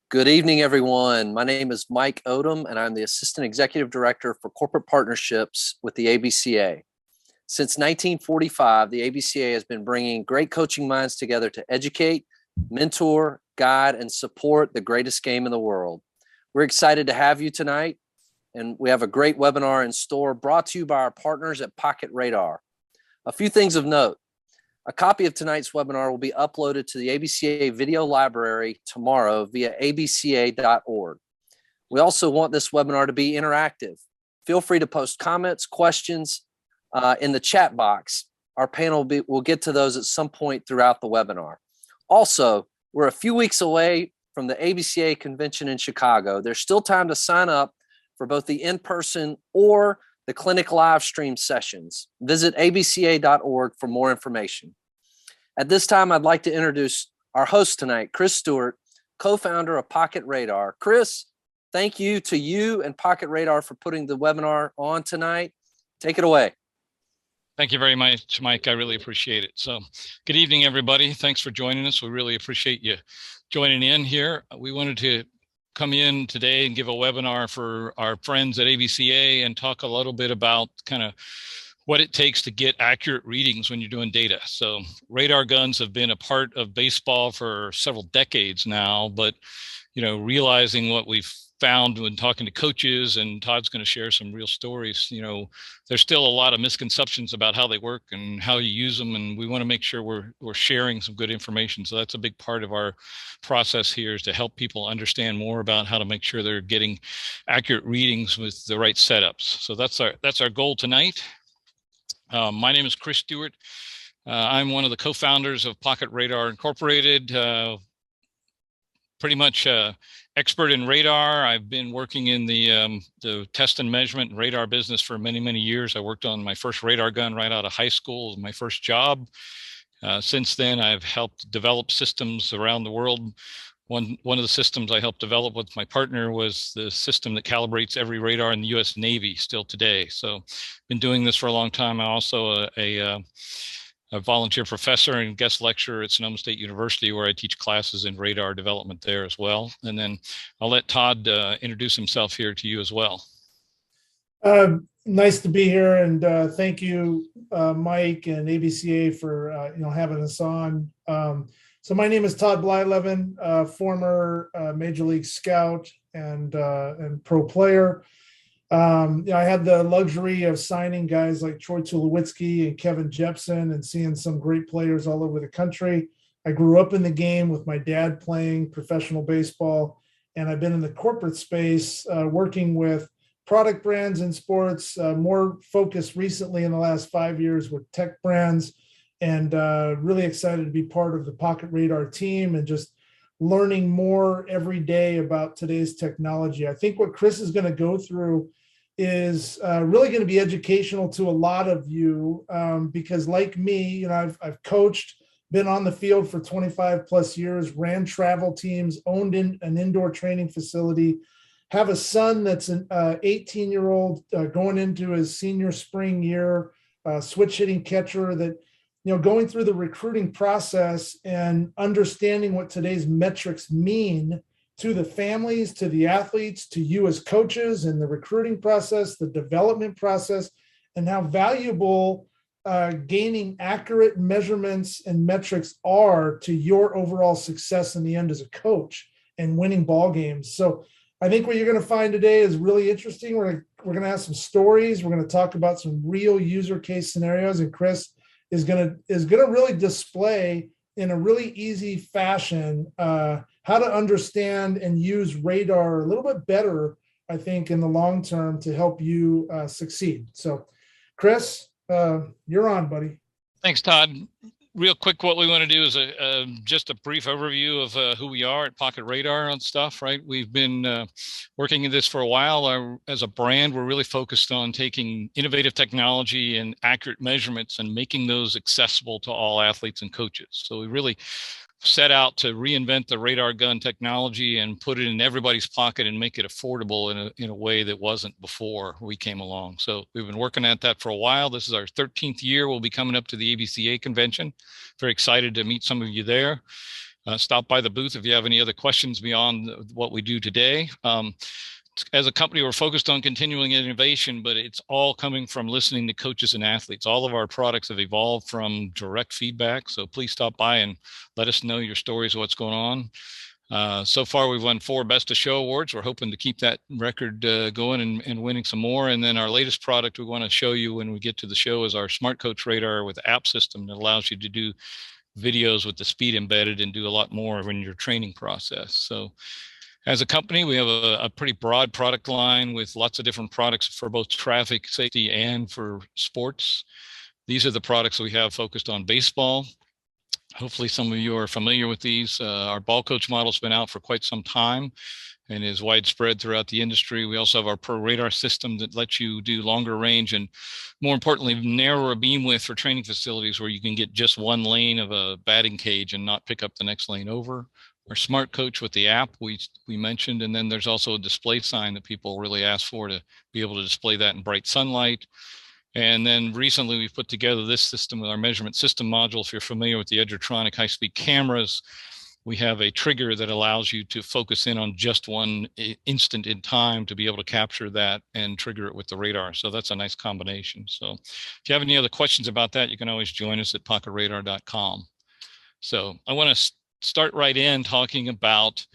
Good evening, everyone. My name is Mike Odom, and I'm the Assistant Executive Director for Corporate Partnerships with the ABCA. Since 1945, the ABCA has been bringing great coaching minds together to educate, mentor, guide, and support the greatest game in the world. We're excited to have you tonight, and we have a great webinar in store brought to you by our partners at Pocket Radar. A few things of note. A copy of tonight's webinar will be uploaded to the ABCA video library tomorrow via abca.org. We also want this webinar to be interactive. Feel free to post comments, questions in the chat box. Our panel will get to those at some point throughout the webinar. Also, we're a few weeks away from the ABCA convention in Chicago. There's still time to sign up for both the in-person or the clinic live stream sessions. Visit abca.org for more information. At this time, I'd like to introduce our host tonight, Chris Stewart, co-founder of Pocket Radar. Chris, thank you to you and Pocket Radar for putting the webinar on tonight. Take it away. Thank you very much, Mike. I really appreciate it. So good evening, everybody. Thanks for joining us. We really appreciate you joining in here. We wanted to come in today and give a webinar for our friends at ABCA and talk a little bit about kind of what it takes to get accurate readings when you're doing data. So radar guns have been a part of baseball for several decades now, but realizing what we've found when talking to coaches, and Todd's going to share some real stories, there's still a lot of misconceptions about how they work and how you use them, and we want to make sure we're sharing some good information. So that's a big part of our process here, is to help people understand more about how to make sure they're getting accurate readings with the right setups. So that's our goal tonight. My name is Chris Stewart. I'm one of the co-founders of Pocket Radar Incorporated. Pretty much expert in radar. I've been working in the test and measurement and radar business for many, many years. I worked on my first radar gun right out of high school. It was my first job. Since then, I've helped develop systems around the world. One of the systems I helped develop with my partner was the system that calibrates every radar in the U.S. Navy still today. So been doing this for a long time. I'm also a volunteer professor and guest lecturer at Sonoma State University, where I teach classes in radar development there as well. And then I'll let Todd introduce himself here to you as well. Nice to be here, and thank you, Mike and ABCA for having us on. So my name is Todd BLYLEVEN, former Major League Scout and pro player. I had the luxury of signing guys like Troy Tulowitzki and Kevin Jepson and seeing some great players all over the country. I grew up in the game with my dad playing professional baseball, and I've been in the corporate space working with product brands in sports, more focused recently in the last 5 years with tech brands, and really excited to be part of the Pocket Radar team and just learning more every day about today's technology. I think what Chris is going to go through is really going to be educational to a lot of you because, like me, I've coached, been on the field for 25 plus years, ran travel teams, owned an indoor training facility, have a son that's an 18-year-old going into his senior spring year, switch hitting catcher that, going through the recruiting process and understanding what today's metrics mean to the families, to the athletes, to you as coaches, and the recruiting process, the development process, and how valuable gaining accurate measurements and metrics are to your overall success in the end as a coach and winning ball games. So I think what you're going to find today is really interesting. We're going to have some stories. We're going to talk about some real user case scenarios, and Chris is going to really display in a really easy fashion how to understand and use radar a little bit better, I think, in the long term to help you succeed. So, Chris, you're on, buddy. Thanks, Todd. Real quick, what we want to do is just a brief overview of who we are at Pocket Radar and stuff, right? We've been working in this for a while. As a brand, we're really focused on taking innovative technology and accurate measurements and making those accessible to all athletes and coaches. So we really set out to reinvent the radar gun technology and put it in everybody's pocket and make it affordable in a way that wasn't before we came along. So we've been working at that for a while. This is our 13th year. We'll be coming up to the ABCA convention. Very excited to meet some of you there. Stop by the booth if you have any other questions beyond what we do today. As a company, we're focused on continuing innovation, but it's all coming from listening to coaches and athletes. All of our products have evolved from direct feedback. So please stop by and let us know your stories of what's going on. So far, we've won 4 Best of Show awards. We're hoping to keep that record going and winning some more. And then our latest product we want to show you when we get to the show is our Smart Coach Radar with app system that allows you to do videos with the speed embedded and do a lot more in your training process. So as a company, we have a pretty broad product line with lots of different products for both traffic safety and for sports. These are the products we have focused on baseball. Hopefully some of you are familiar with these. Our ball coach model has been out for quite some time and is widespread throughout the industry. We also have our Pro Radar system that lets you do longer range and, more importantly, narrower beam width for training facilities where you can get just one lane of a batting cage and not pick up the next lane over. Our Smart Coach with the app we mentioned, and then there's also a display sign that people really ask for to be able to display that in bright sunlight. And then recently we've put together this system with our measurement system module. If you're familiar with the Edgertronic high-speed cameras, we have a trigger that allows you to focus in on just one instant in time to be able to capture that and trigger it with the radar. So that's a nice combination. So if you have any other questions about that, you can always join us at pocketradar.com. So I want to start right in talking about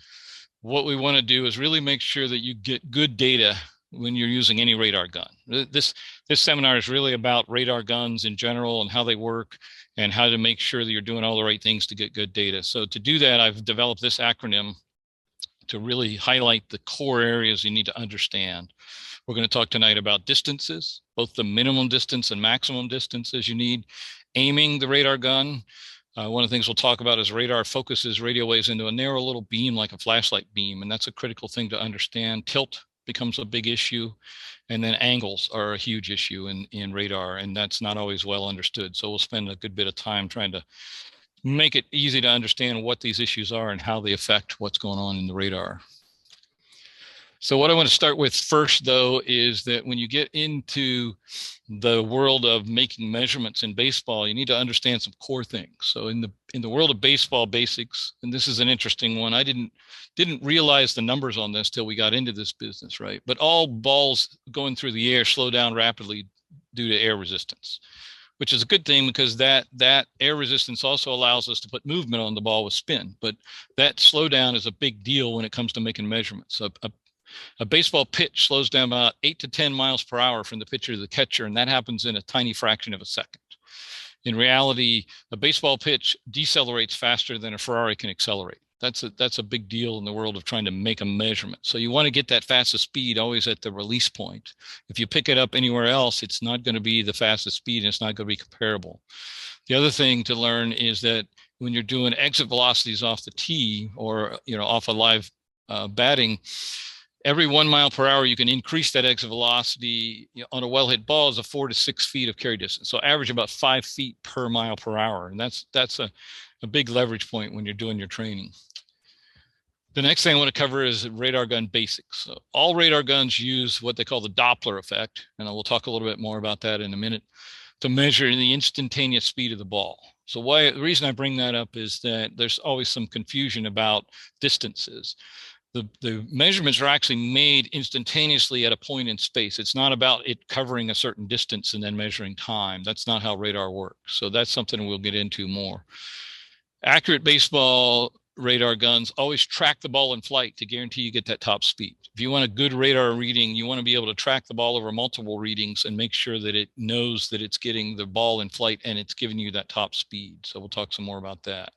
what we want to do is really make sure that you get good data when you're using any radar gun. This seminar is really about radar guns in general and how they work and how to make sure that you're doing all the right things to get good data. So to do that, I've developed this acronym to really highlight the core areas you need to understand. We're going to talk tonight about distances, both the minimum distance and maximum distances you need, aiming the radar gun. One of the things we'll talk about is radar focuses radio waves into a narrow little beam like a flashlight beam, and that's a critical thing to understand. Tilt becomes a big issue, and then angles are a huge issue in radar, and that's not always well understood. So we'll spend a good bit of time trying to make it easy to understand what these issues are and how they affect what's going on in the radar. So what I want to start with first, though, is that when you get into the world of making measurements in baseball, you need to understand some core things. So in the world of baseball basics, and this is an interesting one, I didn't realize the numbers on this till we got into this business, right? But all balls going through the air slow down rapidly due to air resistance, which is a good thing because that air resistance also allows us to put movement on the ball with spin. But that slowdown is a big deal when it comes to making measurements. So a baseball pitch slows down about 8 to 10 miles per hour from the pitcher to the catcher, and that happens in a tiny fraction of a second. In reality, a baseball pitch decelerates faster than a Ferrari can accelerate. That's a big deal in the world of trying to make a measurement. So you want to get that fastest speed always at the release point. If you pick it up anywhere else, it's not going to be the fastest speed, and it's not going to be comparable. The other thing to learn is that when you're doing exit velocities off the tee or off a live batting, every 1 mile per hour, you can increase that exit velocity on a well-hit ball is 4 to 6 feet of carry distance. So average about 5 feet per mile per hour. And that's a big leverage point when you're doing your training. The next thing I want to cover is radar gun basics. So all radar guns use what they call the Doppler effect, and I will talk a little bit more about that in a minute, to measure the instantaneous speed of the ball. So the reason I bring that up is that there's always some confusion about distances. The measurements are actually made instantaneously at a point in space. It's not about it covering a certain distance and then measuring time. That's not how radar works. So that's something we'll get into more. Accurate baseball radar guns always track the ball in flight to guarantee you get that top speed. If you want a good radar reading, you want to be able to track the ball over multiple readings and make sure that it knows that it's getting the ball in flight and it's giving you that top speed. So we'll talk some more about that.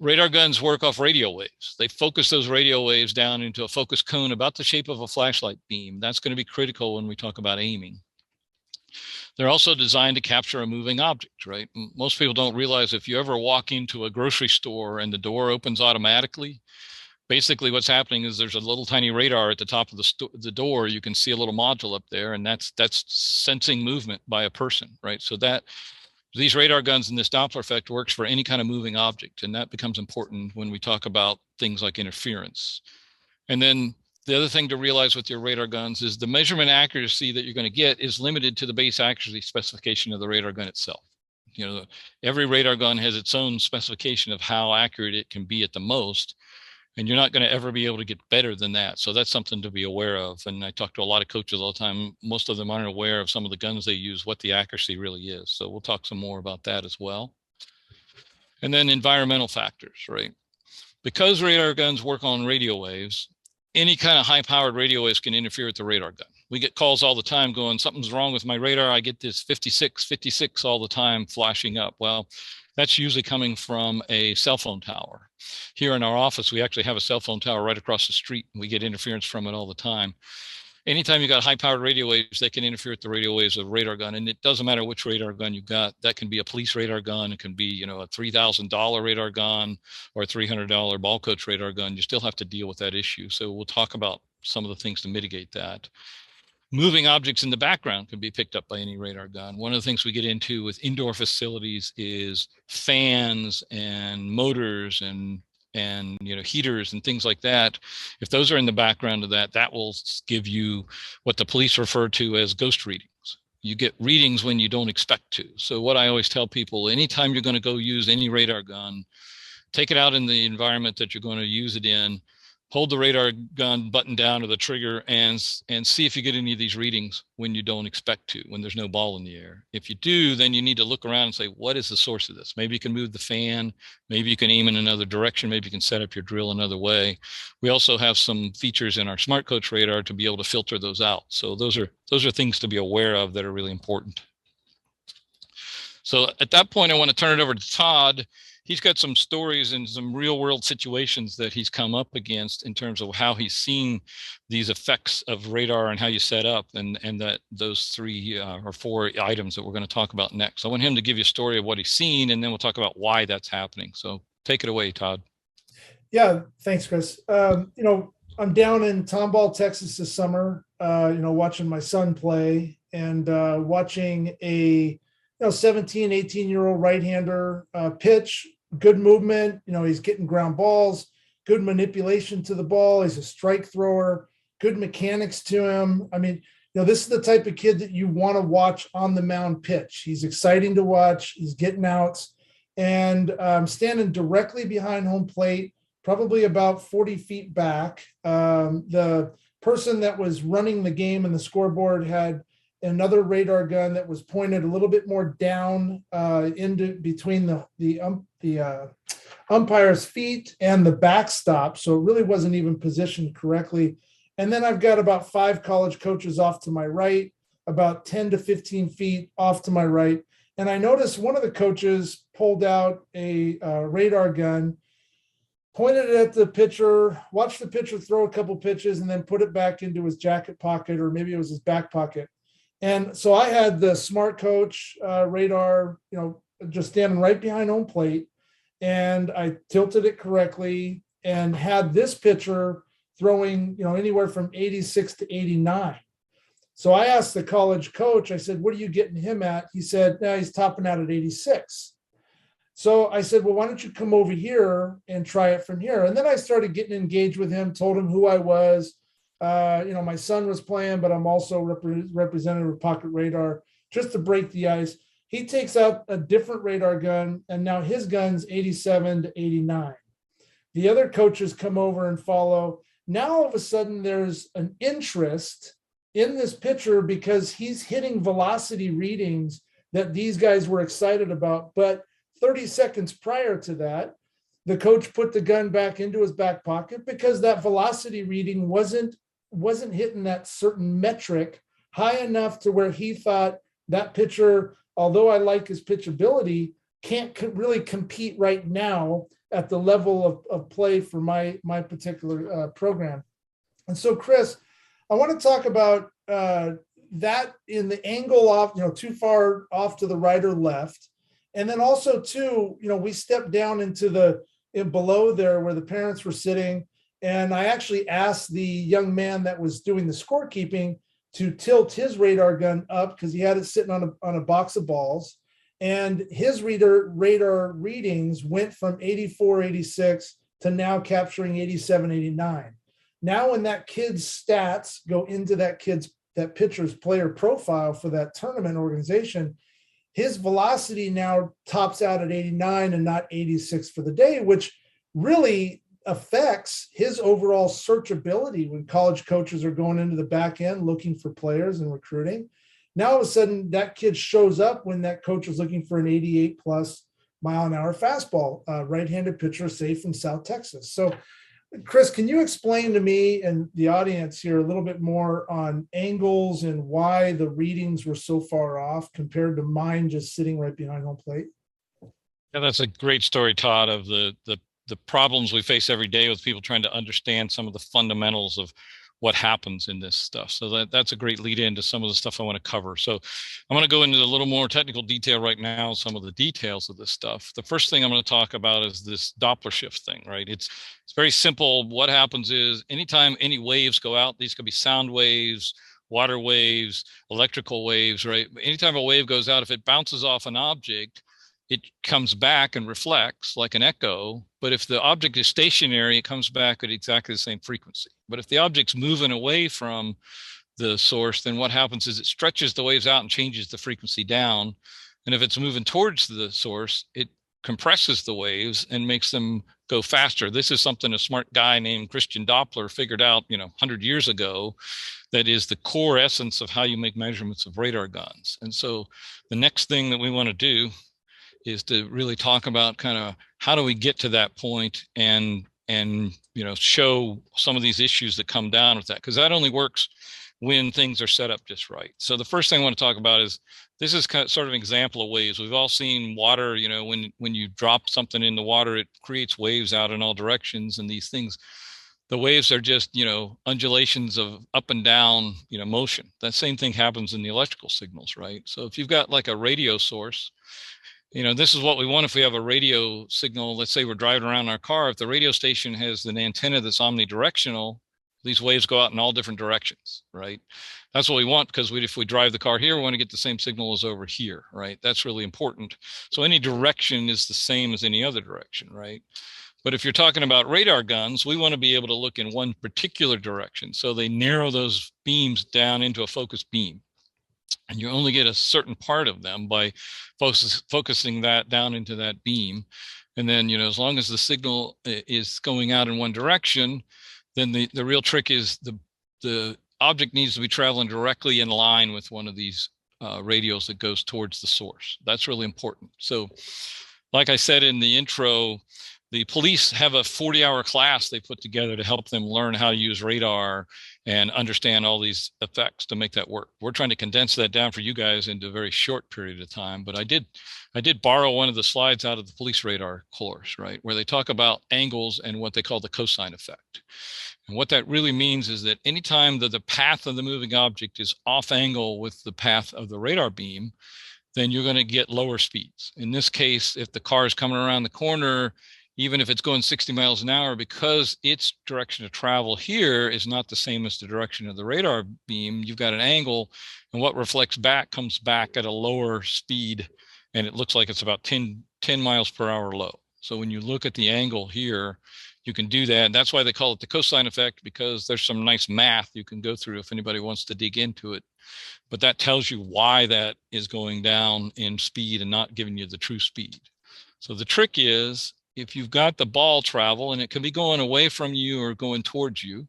Radar guns work off radio waves. They focus those radio waves down into a focus cone about the shape of a flashlight beam. That's going to be critical when we talk about aiming. They're also designed to capture a moving object, right? Most people don't realize if you ever walk into a grocery store and the door opens automatically, basically what's happening is there's a little tiny radar at the top of the door. You can see a little module up there, and that's sensing movement by a person, right? So these radar guns and this Doppler effect works for any kind of moving object, and that becomes important when we talk about things like interference. And then the other thing to realize with your radar guns is the measurement accuracy that you're going to get is limited to the base accuracy specification of the radar gun itself. Every radar gun has its own specification of how accurate it can be at the most, and you're not going to ever be able to get better than that. So that's something to be aware of. And I talk to a lot of coaches all the time. Most of them aren't aware of some of the guns they use, what the accuracy really is. So we'll talk some more about that as well. And then environmental factors, right? Because radar guns work on radio waves, any kind of high-powered radio waves can interfere with the radar gun. We get calls all the time going, something's wrong with my radar. I get this 56 all the time flashing up. Well, that's usually coming from a cell phone tower. Here in our office, we actually have a cell phone tower right across the street. We get interference from it all the time. Anytime you got high-powered radio waves, they can interfere with the radio waves of a radar gun. And it doesn't matter which radar gun you've got. That can be a police radar gun. It can be, a $3,000 radar gun or a $300 ball coach radar gun. You still have to deal with that issue. So we'll talk about some of the things to mitigate that. Moving objects in the background can be picked up by any radar gun. One of the things we get into with indoor facilities is fans and motors and heaters and things like that. If those are in the background of that, that will give you what the police refer to as ghost readings. You get readings when you don't expect to. So what I always tell people, anytime you're going to go use any radar gun, take it out in the environment that you're going to use it in, hold the radar gun button down or the trigger and see if you get any of these readings when you don't expect to, when there's no ball in the air. If you do, then you need to look around and say, what is the source of this? Maybe you can move the fan, maybe you can aim in another direction, maybe you can set up your drill another way. We also have some features in our Smart Coach radar to be able to filter those out. So those are things to be aware of that are really important. So at that point, I want to turn it over to Todd. He's got some stories and some real world situations that he's come up against in terms of how he's seen these effects of radar and how you set up and that those 3 or 4 items that we're going to talk about next. I want him to give you a story of what he's seen, and then we'll talk about why that's happening. So take it away, Todd. Yeah, thanks, Chris. I'm down in Tomball, Texas this summer, watching my son play and watching a 17, 18-year-old right-hander pitch, good movement. He's getting ground balls, good manipulation to the ball. He's a strike thrower, good mechanics to him. I mean, this is the type of kid that you want to watch on the mound pitch. He's exciting to watch. He's getting outs, and standing directly behind home plate, probably about 40 feet back. The person that was running the game and the scoreboard had another radar gun that was pointed a little bit more down into between the umpire's feet and the backstop. So it really wasn't even positioned correctly. And then I've got about 5 college coaches off to my right, about 10 to 15 feet off to my right. And I noticed one of the coaches pulled out a radar gun, pointed it at the pitcher, watched the pitcher throw a couple pitches, and then put it back into his jacket pocket, or maybe it was his back pocket. And so I had the Smart Coach radar, just standing right behind home plate, and I tilted it correctly and had this pitcher throwing, anywhere from 86 to 89. So I asked the college coach, I said, what are you getting him at? He said, no, he's topping out at 86. So I said, well, why don't you come over here and try it from here? And then I started getting engaged with him, told him who I was. My son was playing, but I'm also representative of Pocket Radar, just to break the ice. He takes out a different radar gun, and now his gun's 87 to 89. The other coaches come over and follow. Now, all of a sudden, there's an interest in this pitcher because he's hitting velocity readings that these guys were excited about. But 30 seconds prior to that, the coach put the gun back into his back pocket because that velocity reading wasn't hitting that certain metric high enough to where he thought that pitcher, although I like his pitchability, can't really compete right now at the level of play for my particular program. And so, Chris, I want to talk about that in the angle off, too far off to the right or left. And then also too, we stepped down into below there where the parents were sitting. And I actually asked the young man that was doing the scorekeeping to tilt his radar gun up because he had it sitting on a box of balls. And his radar readings went from 84, 86 to now capturing 87, 89. Now when that kid's stats go into that pitcher's player profile for that tournament organization, his velocity now tops out at 89 and not 86 for the day, which really affects his overall searchability when college coaches are going into the back end looking for players and recruiting. Now, all of a sudden, that kid shows up when that coach is looking for an 88 plus mile an hour fastball, right-handed pitcher, say from South Texas. So, Chris, can you explain to me and the audience here a little bit more on angles and why the readings were so far off compared to mine just sitting right behind home plate? Yeah, that's a great story, Todd, of the problems we face every day with people trying to understand some of the fundamentals of what happens in this stuff. So that's a great lead in to some of the stuff I want to cover. So I'm going to go into a little more technical detail right now, some of the details of this stuff. The first thing I'm going to talk about is this Doppler shift thing, right? It's very simple. What happens is anytime any waves go out, these could be sound waves, water waves, electrical waves, right? Anytime a wave goes out, if it bounces off an object, it comes back and reflects like an echo. But if the object is stationary, it comes back at exactly the same frequency. But if the object's moving away from the source, then what happens is it stretches the waves out and changes the frequency down. And if it's moving towards the source, it compresses the waves and makes them go faster. This is something a smart guy named Christian Doppler figured out, 100 years ago. That is the core essence of how you make measurements of radar guns. And so the next thing that we want to do is to really talk about kind of how do we get to that point and show some of these issues that come down with that, because that only works when things are set up just right. So the first thing I want to talk about is this is kind of sort of an example of waves. We've all seen water, when you drop something in the water, it creates waves out in all directions. And these things, the waves are just, undulations of up and down, motion. That same thing happens in the electrical signals, right? So if you've got like a radio source, this is what we want if we have a radio signal. Let's say we're driving around in our car. If the radio station has an antenna that's omnidirectional, these waves go out in all different directions, right? That's what we want, because if we drive the car here, we want to get the same signal as over here, right? That's really important. So any direction is the same as any other direction, right? But if you're talking about radar guns, we want to be able to look in one particular direction. So they narrow those beams down into a focused beam. And you only get a certain part of them by focusing that down into that beam. And then, as long as the signal is going out in one direction, then the real trick is the object needs to be traveling directly in line with one of these radios that goes towards the source. That's really important. So like I said in the intro, the police have a 40-hour class they put together to help them learn how to use radar and understand all these effects to make that work. We're trying to condense that down for you guys into a very short period of time. But I did borrow one of the slides out of the police radar course, right, where they talk about angles and what they call the cosine effect. And what that really means is that anytime that the path of the moving object is off angle with the path of the radar beam, then you're going to get lower speeds. In this case, if the car is coming around the corner, even if it's going 60 miles an hour, because its direction of travel here is not the same as the direction of the radar beam, you've got an angle, and what reflects back comes back at a lower speed, and it looks like it's about 10 miles per hour low. So when you look at the angle here, you can do that. And that's why they call it the cosine effect, because there's some nice math you can go through if anybody wants to dig into it. But that tells you why that is going down in speed and not giving you the true speed. So the trick is, if you've got the ball travel, and it can be going away from you or going towards you,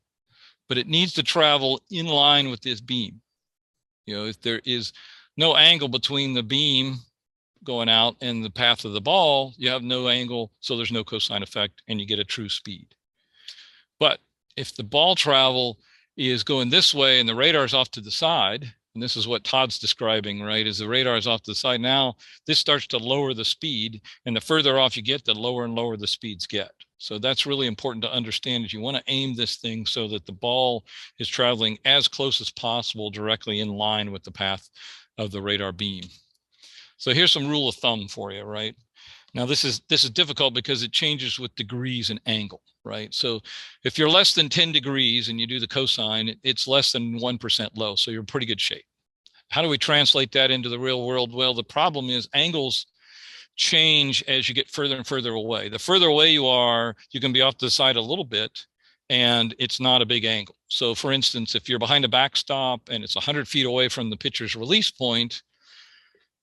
but it needs to travel in line with this beam. If there is no angle between the beam going out and the path of the ball, you have no angle, so there's no cosine effect, and you get a true speed. But if the ball travel is going this way and the radar is off to the side, and this is what Todd's describing, right, is the radar is off to the side. Now, this starts to lower the speed, and the further off you get, the lower and lower the speeds get. So that's really important to understand, is you want to aim this thing so that the ball is traveling as close as possible directly in line with the path of the radar beam. So here's some rule of thumb for you, right? Now, this is difficult because it changes with degrees and angle, right? So if you're less than 10 degrees and you do the cosine, it's less than 1% low. So you're in pretty good shape. How do we translate that into the real world? Well, the problem is angles change as you get further and further away. The further away you are, you can be off to the side a little bit, and it's not a big angle. So for instance, if you're behind a backstop and it's 100 feet away from the pitcher's release point,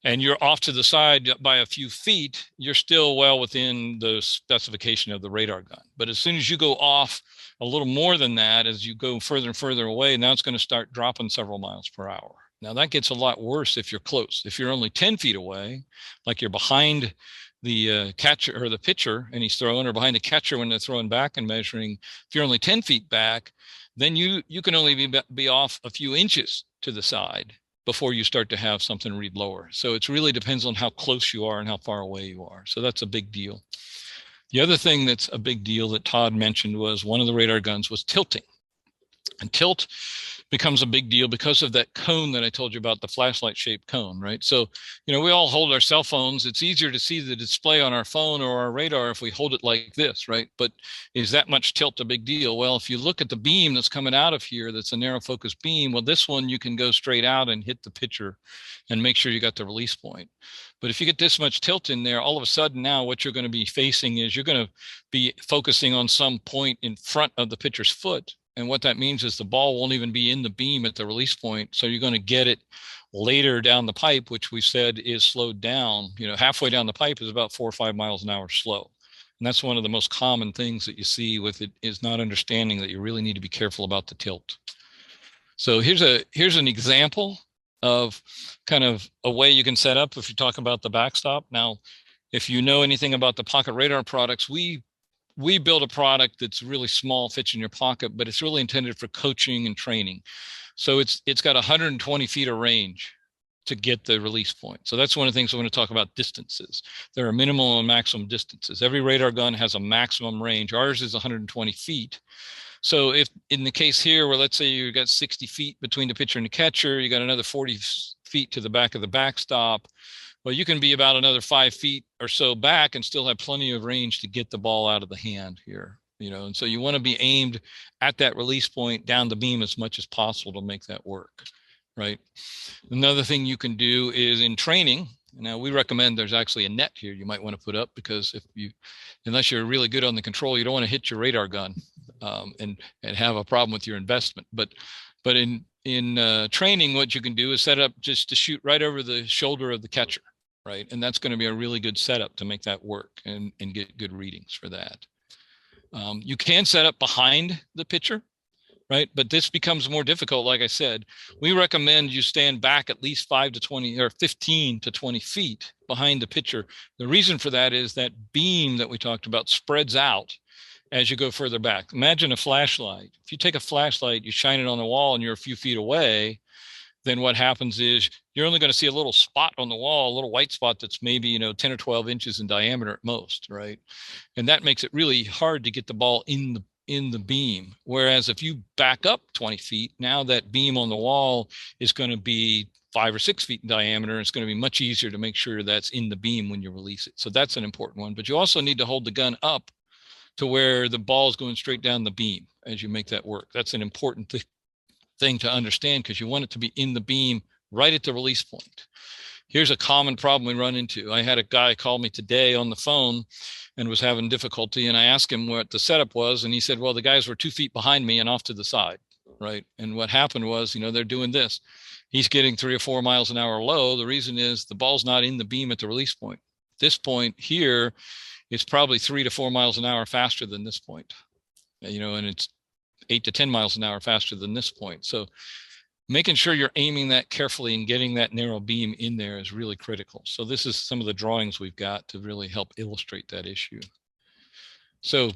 and you're off to the side by a few feet, you're still well within the specification of the radar gun. But as soon as you go off a little more than that, as you go further and further away, now it's going to start dropping several miles per hour. Now that gets a lot worse if you're close. If you're only 10 feet away, like you're behind the catcher or the pitcher and he's throwing, or behind the catcher when they're throwing back and measuring, if you're only 10 feet back, then you can only be off a few inches to the side before you start to have something read lower. So it really depends on how close you are and how far away you are. So that's a big deal. The other thing that's a big deal that Todd mentioned was one of the radar guns was tilting. And tilt becomes a big deal because of that cone that I told you about, the flashlight shaped cone, right? So, we all hold our cell phones. It's easier to see the display on our phone or our radar if we hold it like this, right? But is that much tilt a big deal? Well, if you look at the beam that's coming out of here, that's a narrow focus beam, well, this one you can go straight out and hit the pitcher and make sure you got the release point. But if you get this much tilt in there, all of a sudden now what you're going to be facing is you're going to be focusing on some point in front of the pitcher's foot. And what that means is the ball won't even be in the beam at the release point. So you're going to get it later down the pipe, which we said is slowed down. Halfway down the pipe is about 4 or 5 miles an hour slow. And that's one of the most common things that you see with it, is not understanding that you really need to be careful about the tilt. So here's an example of kind of a way you can set up if you talk about the backstop. Now, if you know anything about the pocket radar products, we build a product that's really small, fits in your pocket, but it's really intended for coaching and training. So it's got 120 feet of range to get the release point. So that's one of the things I want to talk about: distances. There are minimum and maximum distances. Every radar gun has a maximum range. Ours is 120 feet. So if in the case here, where let's say you got 60 feet between the pitcher and the catcher, you got another 40 feet to the back of the backstop, well, you can be about another 5 feet or so back and still have plenty of range to get the ball out of the hand here, and so you want to be aimed at that release point down the beam as much as possible to make that work, right? Another thing you can do is in training. Now, we recommend there's actually a net here you might want to put up, because unless you're really good on the control, you don't want to hit your radar gun and have a problem with your investment. But in training, what you can do is set up just to shoot right over the shoulder of the catcher, right? And that's going to be a really good setup to make that work and get good readings for that. You can set up behind the pitcher, right? But this becomes more difficult. Like I said, we recommend you stand back at least 5 to 20 or 15 to 20 feet behind the pitcher. The reason for that is that beam that we talked about spreads out as you go further back. Imagine a flashlight. If you take a flashlight, you shine it on the wall and you're a few feet away, then what happens is you're only going to see a little spot on the wall, a little white spot that's maybe 10 or 12 inches in diameter at most, right? And that makes it really hard to get the ball in the beam. Whereas if you back up 20 feet, now that beam on the wall is going to be 5 or 6 feet in diameter. It's going to be much easier to make sure that's in the beam when you release it. So that's an important one. But you also need to hold the gun up to where the ball is going straight down the beam as you make that work. That's an important thing to understand, because you want it to be in the beam right at the release point. Here's a common problem we run into. I had a guy call me today on the phone and was having difficulty, and I asked him what the setup was, and he said, well, the guys were 2 feet behind me and off to the side, right? And what happened was, they're doing this. He's getting 3 or 4 miles an hour low. The reason is the ball's not in the beam at the release point. This point here, it's probably 3 to 4 miles an hour faster than this point, and it's 8 to 10 miles an hour faster than this point. So making sure you're aiming that carefully and getting that narrow beam in there is really critical. So this is some of the drawings we've got to really help illustrate that issue. So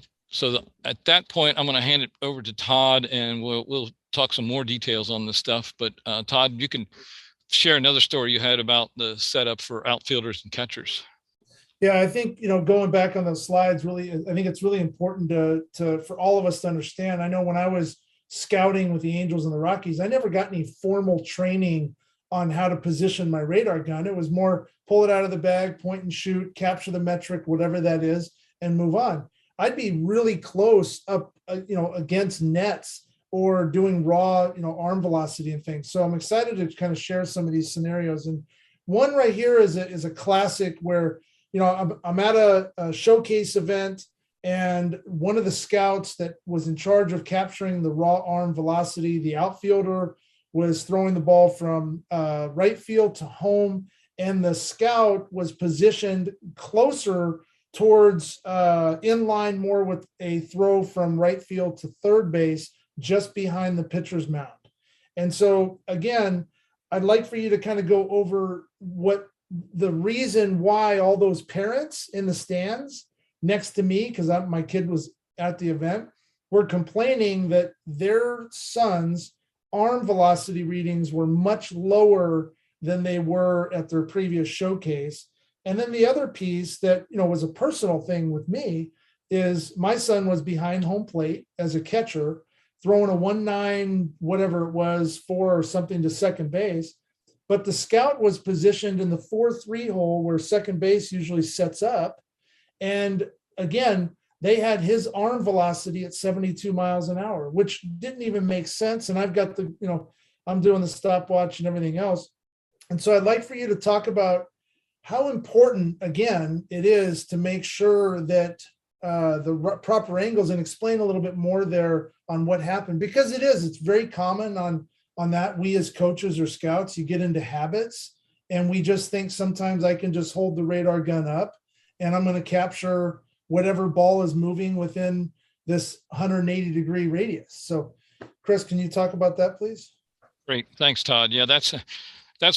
at that point, I'm going to hand it over to Todd, and we'll talk some more details on this stuff. But Todd, you can share another story you had about the setup for outfielders and catchers. Yeah, I think, going back on those slides, really, I think it's really important for all of us to understand. I know when I was scouting with the Angels and the Rockies, I never got any formal training on how to position my radar gun. It was more pull it out of the bag, point and shoot, capture the metric, whatever that is, and move on. I'd be really close up, against nets or doing raw, arm velocity and things. So I'm excited to kind of share some of these scenarios. And one right here is a classic where, I'm at a showcase event, and one of the scouts that was in charge of capturing the raw arm velocity, the outfielder, was throwing the ball from right field to home, and the scout was positioned closer towards in line more with a throw from right field to third base, just behind the pitcher's mound. And so again, I'd like for you to kind of go over what the reason why all those parents in the stands next to me, because my kid was at the event, were complaining that their son's arm velocity readings were much lower than they were at their previous showcase. And then the other piece that, was a personal thing with me is my son was behind home plate as a catcher, throwing a 1-9, whatever it was, 4 or something to second base. But the scout was positioned in the 4-3 hole where second base usually sets up. And again, they had his arm velocity at 72 miles an hour, which didn't even make sense. And I've got I'm doing the stopwatch and everything else. And so I'd like for you to talk about how important, again, it is to make sure that the proper angles, and explain a little bit more there on what happened, because it's very common on that. We as coaches or scouts, you get into habits, and we just think sometimes I can just hold the radar gun up and I'm going to capture whatever ball is moving within this 180-degree radius. So Chris, can you talk about that, please? Great. Thanks, Todd. Yeah, that's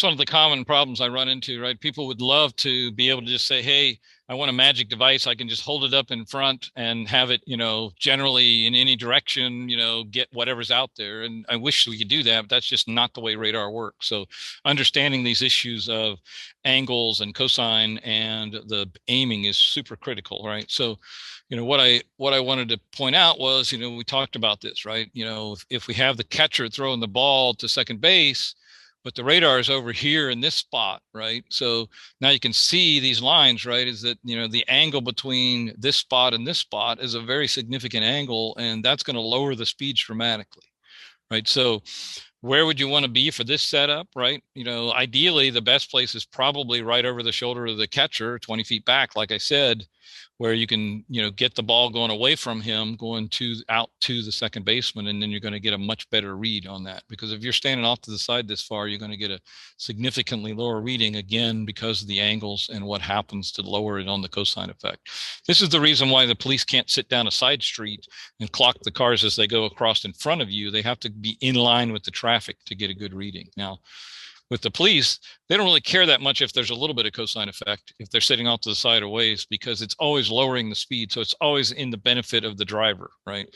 one of the common problems I run into, right? People would love to be able to just say, hey, I want a magic device. I can just hold it up in front and have it, generally in any direction, get whatever's out there. And I wish we could do that, but that's just not the way radar works. So understanding these issues of angles and cosine and the aiming is super critical, right? So, what I wanted to point out was, we talked about this, right? If we have the catcher throwing the ball to second base, but the radar is over here in this spot, right? So now you can see these lines, right? Is that, the angle between this spot and this spot is a very significant angle, and that's going to lower the speeds dramatically, right? So where would you want to be for this setup, right? Ideally, the best place is probably right over the shoulder of the catcher, 20 feet back, like I said, where you can, get the ball going away from him, going out to the second baseman, and then you're going to get a much better read on that. Because if you're standing off to the side this far, you're going to get a significantly lower reading, again, because of the angles and what happens to lower it on the cosine effect. This is the reason why the police can't sit down a side street and clock the cars as they go across in front of you. They have to be in line with the traffic to get a good reading. Now, with the police, they don't really care that much if there's a little bit of cosine effect, if they're sitting off to the side or ways, because it's always lowering the speed. So it's always in the benefit of the driver, right?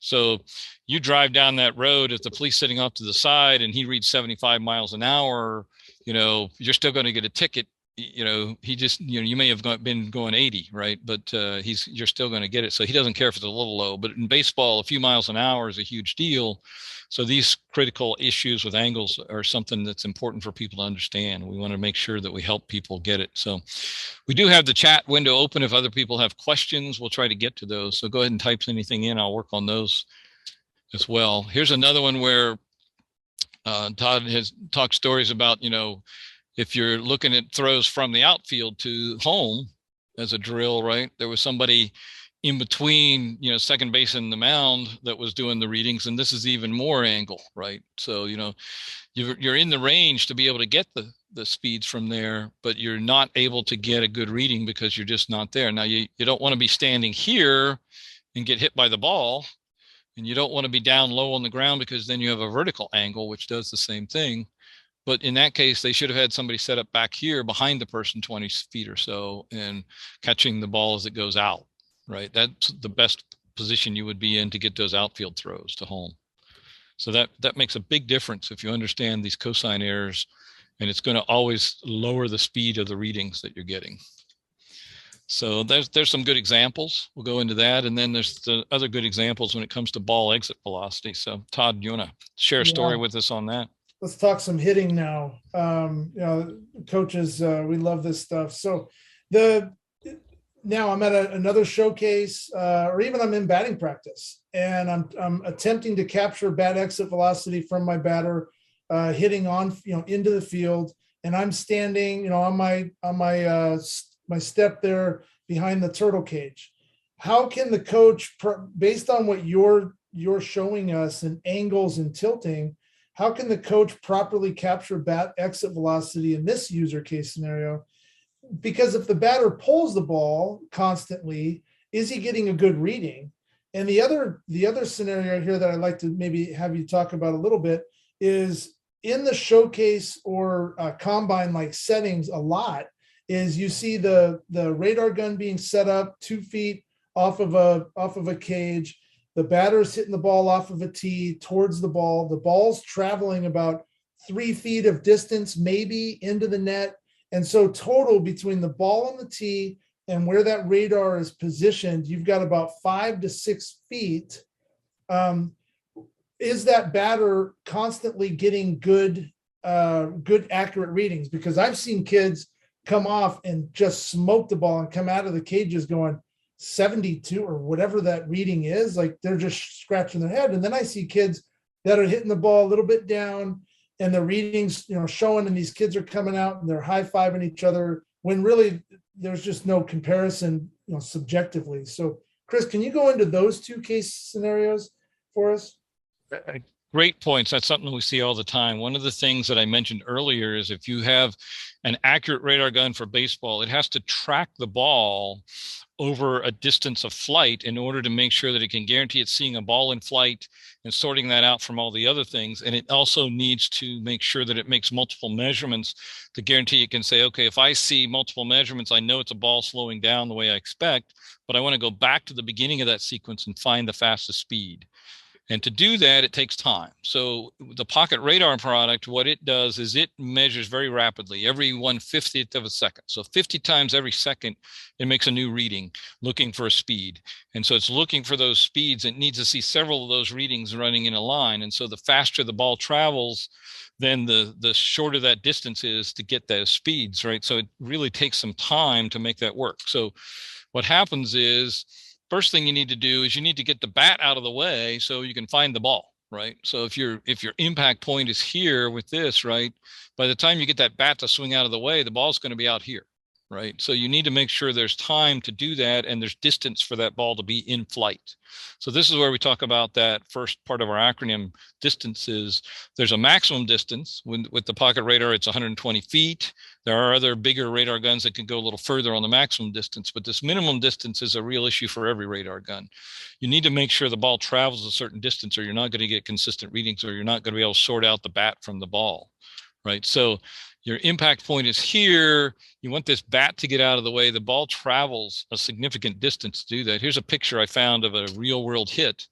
So you drive down that road, if the police sitting off to the side and he reads 75 miles an hour, you're still going to get a ticket. He just, you may have been going 80, right? But you're still going to get it. So he doesn't care if it's a little low. But in baseball, a few miles an hour is a huge deal. So these critical issues with angles are something that's important for people to understand. We want to make sure that we help people get it. So we do have the chat window open. If other people have questions, we'll try to get to those. So go ahead and type anything in. I'll work on those as well. Here's another one where Todd has talked stories about, if you're looking at throws from the outfield to home as a drill, right? There was somebody in between, second base and the mound that was doing the readings, and this is even more angle, right? So, you're in the range to be able to get the speeds from there, but you're not able to get a good reading because you're just not there. Now, you don't want to be standing here and get hit by the ball, and you don't want to be down low on the ground because then you have a vertical angle, which does the same thing. But in that case, they should have had somebody set up back here behind the person 20 feet or so and catching the ball as it goes out, right? That's the best position you would be in to get those outfield throws to home. So that makes a big difference if you understand these cosine errors, and it's going to always lower the speed of the readings that you're getting. So there's some good examples. We'll go into that. And then there's the other good examples when it comes to ball exit velocity. So Todd, you want to share a story with us on that? Let's talk some hitting now. Coaches, we love this stuff. So now I'm at another showcase, or even I'm in batting practice, and I'm attempting to capture bat exit velocity from my batter, hitting on into the field, and I'm standing on my step there behind the turtle cage. How can the coach, based on what you're showing us in angles and tilting, how can the coach properly capture bat exit velocity in this user case scenario? Because if the batter pulls the ball constantly, is he getting a good reading? And the other scenario here that I'd like to maybe have you talk about a little bit is in the showcase or combine like settings a lot is you see the radar gun being set up 2 feet off of a cage. The batter's hitting the ball off of a tee towards the ball. The ball's traveling about 3 feet of distance, maybe into the net. And so total between the ball and the tee and where that radar is positioned, you've got about 5 to 6 feet. Is that batter constantly getting good accurate readings? Because I've seen kids come off and just smoke the ball and come out of the cages going 72 or whatever that reading is, like they're just scratching their head. And then I see kids that are hitting the ball a little bit down and the readings, showing, and these kids are coming out and they're high-fiving each other when really there's just no comparison, subjectively. So Chris, can you go into those 2 case scenarios for us? Great points. That's something we see all the time. One of the things that I mentioned earlier is if you have an accurate radar gun for baseball, it has to track the ball over a distance of flight in order to make sure that it can guarantee it's seeing a ball in flight and sorting that out from all the other things. And it also needs to make sure that it makes multiple measurements to guarantee it can say, okay, if I see multiple measurements, I know it's a ball slowing down the way I expect, but I want to go back to the beginning of that sequence and find the fastest speed. And to do that, it takes time. So the pocket radar product, what it does is it measures very rapidly, every 1/50th of a second. So 50 times every second, it makes a new reading looking for a speed. And so it's looking for those speeds. It needs to see several of those readings running in a line. And so the faster the ball travels, then the shorter that distance is to get those speeds, right? So it really takes some time to make that work. So what happens is, first thing you need to do is you need to get the bat out of the way so you can find the ball, right? So if your impact point is here with this, right, by the time you get that bat to swing out of the way, the ball's going to be out here, right? So you need to make sure there's time to do that and there's distance for that ball to be in flight. So this is where we talk about that first part of our acronym, distances. There's a maximum distance. With the pocket radar, it's 120 feet. There are other bigger radar guns that can go a little further on the maximum distance, but this minimum distance is a real issue for every radar gun. You need to make sure the ball travels a certain distance or you're not going to get consistent readings or you're not going to be able to sort out the bat from the ball, right? So your impact point is here. You want this bat to get out of the way. The ball travels a significant distance to do that. Here's a picture I found of a real world hit,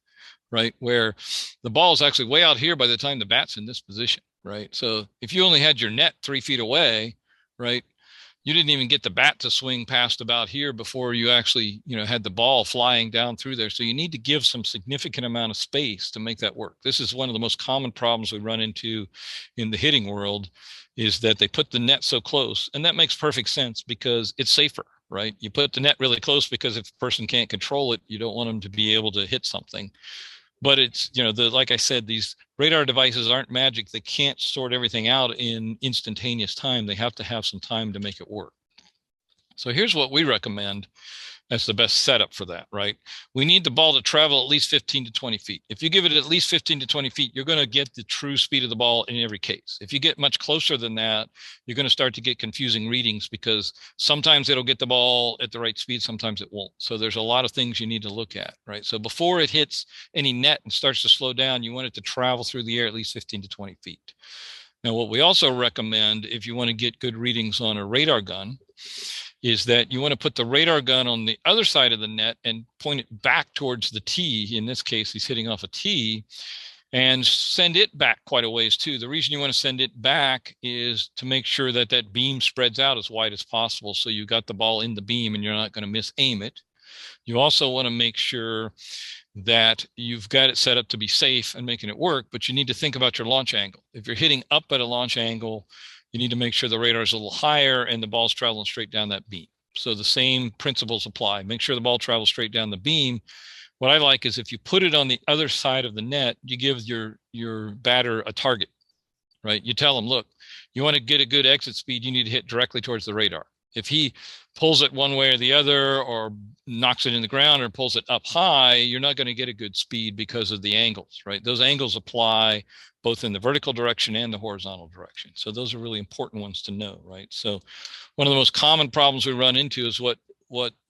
right, where the ball is actually way out here by the time the bat's in this position, right? So if you only had your net 3 feet away, right, you didn't even get the bat to swing past about here before you actually, had the ball flying down through there. So you need to give some significant amount of space to make that work. This is one of the most common problems we run into in the hitting world, is that they put the net so close, and that makes perfect sense because it's safer, right? You put the net really close because if a person can't control it, you don't want them to be able to hit something. But it's, like I said, these radar devices aren't magic. They can't sort everything out in instantaneous time. They have to have some time to make it work. So here's what we recommend as the best setup for that, right? We need the ball to travel at least 15 to 20 feet. If you give it at least 15 to 20 feet, you're going to get the true speed of the ball in every case. If you get much closer than that, you're going to start to get confusing readings because sometimes it'll get the ball at the right speed, sometimes it won't. So there's a lot of things you need to look at, right? So before it hits any net and starts to slow down, you want it to travel through the air at least 15 to 20 feet. Now, what we also recommend if you want to get good readings on a radar gun is that you want to put the radar gun on the other side of the net and point it back towards the tee. In this case, he's hitting off a tee, and send it back quite a ways too. The reason you want to send it back is to make sure that that beam spreads out as wide as possible. So you got the ball in the beam and you're not going to misaim it. You also want to make sure that you've got it set up to be safe and making it work, but you need to think about your launch angle. If you're hitting up at a launch angle, you need to make sure the radar is a little higher and the ball's traveling straight down that beam. So the same principles apply. Make sure the ball travels straight down the beam. What I like is if you put it on the other side of the net, you give your batter a target, right? You tell him, look, you want to get a good exit speed, you need to hit directly towards the radar. If he pulls it one way or the other, or knocks it in the ground or pulls it up high, you're not going to get a good speed because of the angles, right? Those angles apply both in the vertical direction and the horizontal direction. So those are really important ones to know, right? So one of the most common problems we run into is what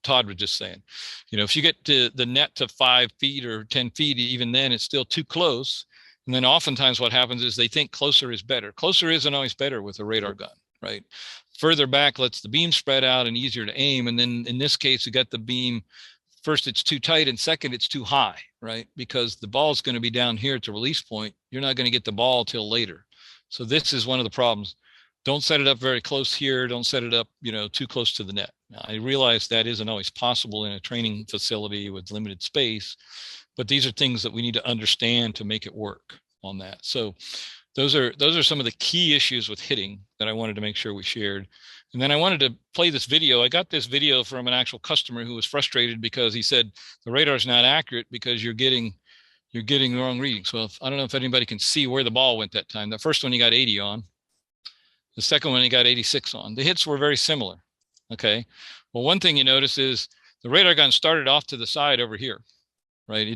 Todd was just saying. If you get to the net to 5 feet or 10 feet, even then it's still too close. And then oftentimes what happens is they think closer is better. Closer isn't always better with a radar gun, right? Further back lets the beam spread out and easier to aim. And then in this case, you got the beam, first it's too tight, and second it's too high, right? Because the ball is going to be down here at the release point. You're not going to get the ball till later. So this is one of the problems. Don't set it up very close here. Don't set it up, too close to the net. Now, I realize that isn't always possible in a training facility with limited space, but these are things that we need to understand to make it work on that. So those are some of the key issues with hitting that I wanted to make sure we shared. And then I wanted to play this video. I got this video from an actual customer who was frustrated because he said the radar is not accurate because you're getting the wrong readings. Well, I don't know if anybody can see where the ball went that time. The first one he got 80 on. The second one he got 86 on. The hits were very similar. Okay. Well, one thing you notice is the radar gun started off to the side over here, right?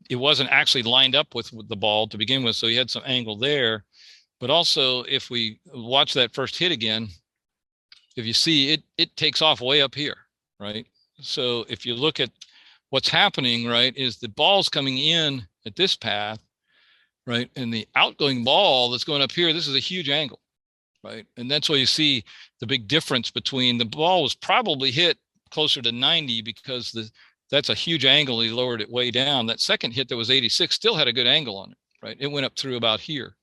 It wasn't actually lined up with the ball to begin with. So he had some angle there, but also if we watch that first hit again, if you see it takes off way up here, right? So if you look at what's happening, right, is the ball's coming in at this path, right? And the outgoing ball that's going up here, this is a huge angle, right? And that's why you see the big difference between the ball was probably hit closer to 90 because that's a huge angle. He lowered it way down. That second hit that was 86 still had a good angle on it, right? It went up through about here,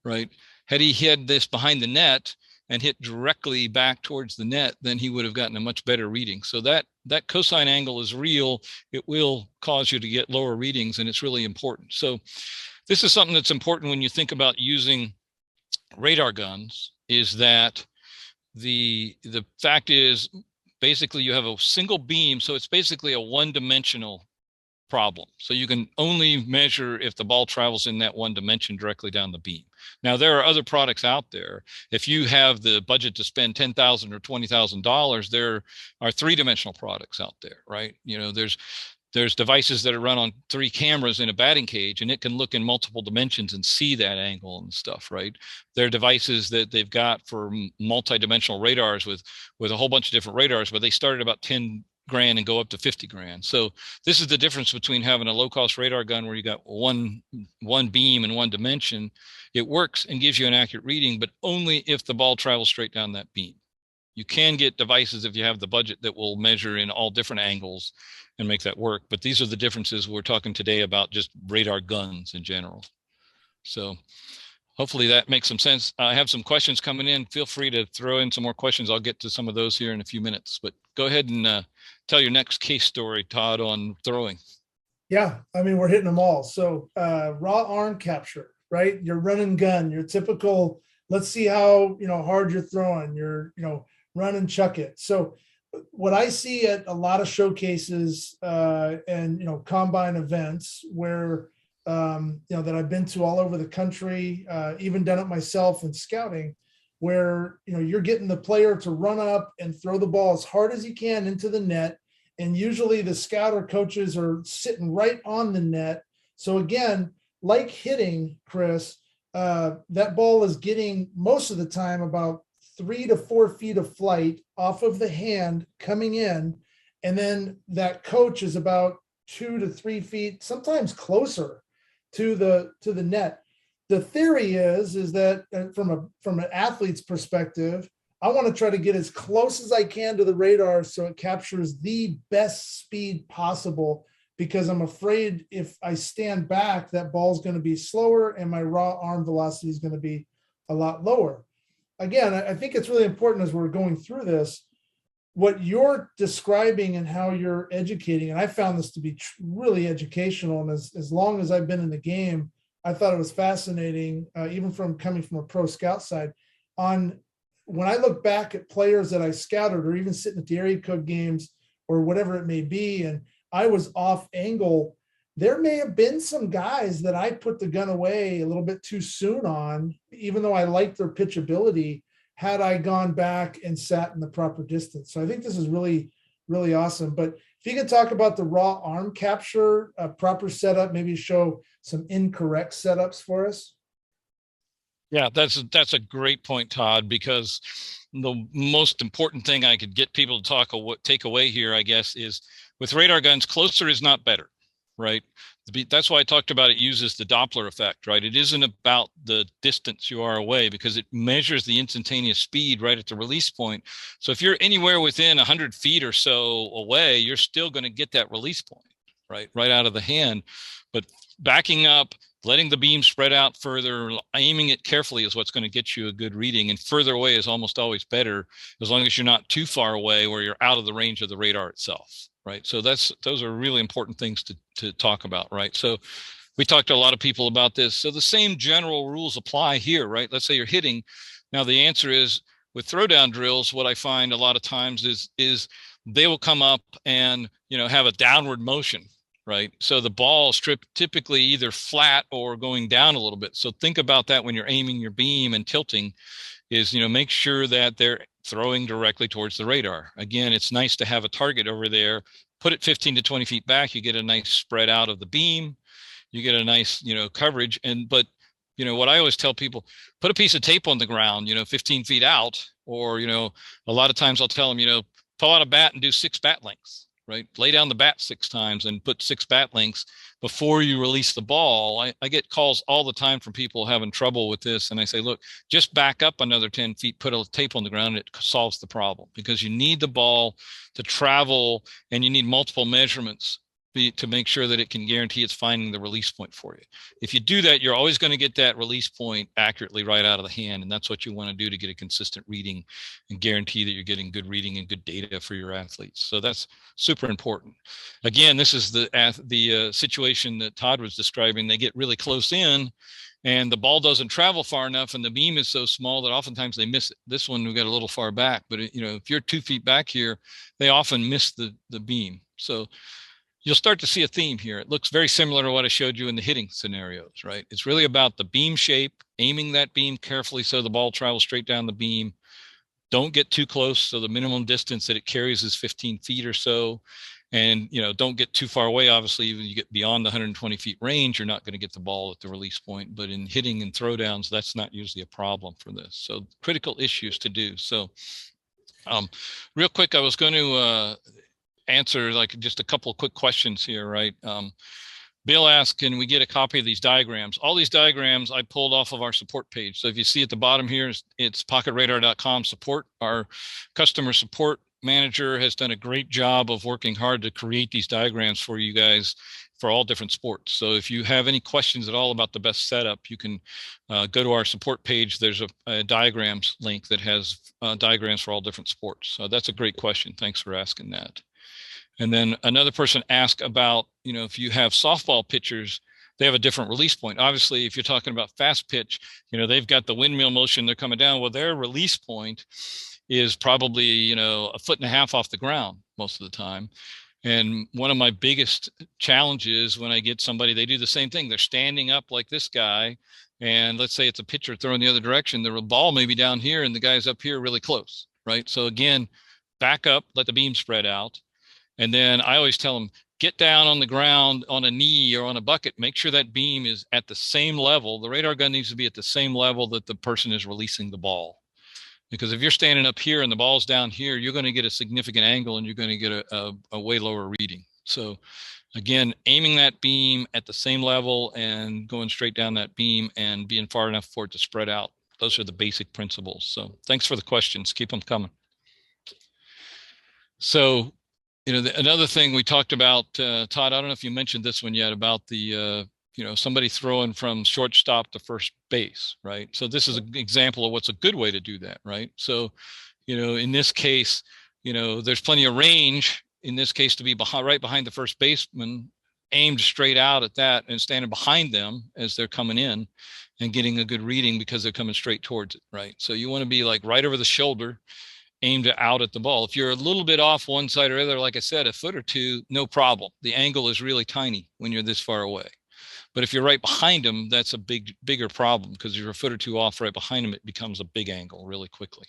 right? Had he hit this behind the net and hit directly back towards the net, then he would have gotten a much better reading. So that cosine angle is real. It will cause you to get lower readings, and it's really important. So this is something that's important when you think about using radar guns, is that the fact is basically you have a single beam. So it's basically a one-dimensional problem. So you can only measure if the ball travels in that one dimension directly down the beam. Now, there are other products out there. If you have the budget to spend $10,000 or $20,000, there are three-dimensional products out there, right? There's devices that are run on 3 cameras in a batting cage, and it can look in multiple dimensions and see that angle and stuff, right? There are devices that they've got for multi-dimensional radars with a whole bunch of different radars, but they start at about 10 grand and go up to 50 grand. So this is the difference between having a low-cost radar gun where you got one beam and one dimension. It works and gives you an accurate reading, but only if the ball travels straight down that beam. You can get devices if you have the budget that will measure in all different angles and make that work. But these are the differences we're talking today about, just radar guns in general. So hopefully that makes some sense. I have some questions coming in. Feel free to throw in some more questions. I'll get to some of those here in a few minutes, but go ahead and tell your next case story, Todd, on throwing. Yeah, I mean, we're hitting them all. So raw arm capture, right? Your run and gun, your typical, let's see how, hard you're throwing, your, run and chuck it. So what I see at a lot of showcases and, combine events where, that I've been to all over the country, even done it myself in scouting, where, you're getting the player to run up and throw the ball as hard as he can into the net. And usually the scout or coaches are sitting right on the net. So again, like hitting, Chris, that ball is getting most of the time about 3 to 4 feet of flight off of the hand coming in. And then that coach is about 2 to 3 feet, sometimes closer to the net. The theory is that from an athlete's perspective, I want to try to get as close as I can to the radar so it captures the best speed possible, because I'm afraid if I stand back, that ball's going to be slower and my raw arm velocity is going to be a lot lower. Again, I think it's really important as we're going through this, what you're describing and how you're educating, and I found this to be really educational. And as long as I've been in the game, I thought it was fascinating, even from coming from a pro scout side. When I look back at players that I scouted, or even sitting at the area code games or whatever it may be, and I was off angle, there may have been some guys that I put the gun away a little bit too soon on, even though I liked their pitchability, had I gone back and sat in the proper distance. So I think this is really really awesome. But if you could talk about the raw arm capture, proper setup, maybe show some incorrect setups for us. Yeah, that's a great point, Todd, because the most important thing I could get people to take away here, I guess, is with radar guns, closer is not better, right? That's why I talked about it uses the Doppler effect, right? It isn't about the distance you are away, because it measures the instantaneous speed right at the release point. So if you're anywhere within 100 feet or so away, you're still going to get that release point, right out of the hand. But backing up, letting the beam spread out further, aiming it carefully is what's going to get you a good reading. And further away is almost always better, as long as you're not too far away where you're out of the range of the radar itself, right? So those are really important things to talk about, right? So we talked to a lot of people about this. So the same general rules apply here, right? Let's say you're hitting. Now the answer is, with throwdown drills, what I find a lot of times is they will come up and, have a downward motion, right? So the ball is typically either flat or going down a little bit. So think about that when you're aiming your beam and tilting, is, make sure that they're throwing directly towards the radar. Again, it's nice to have a target over there. Put it 15 to 20 feet back. You get a nice spread out of the beam. You get a nice, coverage. But what I always tell people, put a piece of tape on the ground, 15 feet out, or, a lot of times I'll tell them, pull out a bat and do 6 bat lengths. Right? Lay down the bat 6 times and put 6 bat lengths before you release the ball. I get calls all the time from people having trouble with this. And I say, look, just back up another 10 feet, put a tape on the ground, and it solves the problem, because you need the ball to travel and you need multiple measurements to make sure that it can guarantee it's finding the release point for you. If you do that, you're always going to get that release point accurately right out of the hand. And that's what you want to do to get a consistent reading and guarantee that you're getting good reading and good data for your athletes. So that's super important. Again, this is the situation that Todd was describing. They get really close in and the ball doesn't travel far enough, and the beam is so small that oftentimes they miss it. This one, we got a little far back, but if you're 2 feet back here, they often miss the beam. So you'll start to see a theme here. It looks very similar to what I showed you in the hitting scenarios, right? It's really about the beam shape, aiming that beam carefully so the ball travels straight down the beam. Don't get too close, so the minimum distance that it carries is 15 feet or so. And, don't get too far away. Obviously, when you get beyond the 120 feet range, you're not going to get the ball at the release point. But in hitting and throwdowns, that's not usually a problem for this. So critical issues to do. So real quick, I was going to answer just a couple of quick questions here, right? Bill asked, can we get a copy of these diagrams? All these diagrams I pulled off of our support page. So if you see at the bottom here, it's pocketradar.com support. Our customer support manager has done a great job of working hard to create these diagrams for you guys for all different sports. So if you have any questions at all about the best setup, you can go to our support page. There's a diagrams link that has diagrams for all different sports. So that's a great question. Thanks for asking that. And then another person asked about, if you have softball pitchers, they have a different release point. Obviously, if you're talking about fast pitch, they've got the windmill motion, they're coming down. Well, their release point is probably, 1.5 feet off the ground most of the time. And one of my biggest challenges when I get somebody, they do the same thing. They're standing up like this guy. And let's say it's a pitcher throwing the other direction. The ball may be down here and the guy's up here really close, right? So again, back up, let the beam spread out. And then I always tell them, get down on the ground on a knee or on a bucket. Make sure that beam is at the same level. The radar gun needs to be at the same level that the person is releasing the ball. Because if you're standing up here and the ball's down here, you're going to get a significant angle and you're going to get a way lower reading. So again, aiming that beam at the same level and going straight down that beam and being far enough for it to spread out. Those are the basic principles. So thanks for the questions. Keep them coming. So another thing we talked about, Todd, I don't know if you mentioned this one yet, about the, somebody throwing from shortstop to first base, right? So this is an example of what's a good way to do that, right? So, in this case, there's plenty of range, in this case, to be right behind the first baseman, aimed straight out at that and standing behind them as they're coming in and getting a good reading because they're coming straight towards it, right? So you want to be like right over the shoulder, aimed out at the ball. If you're a little bit off one side or other, like I said, 1 foot or 2, no problem. The angle is really tiny when you're this far away. But if you're right behind them, that's a bigger problem, because if you're 1 foot or 2 off right behind them, it becomes a big angle really quickly.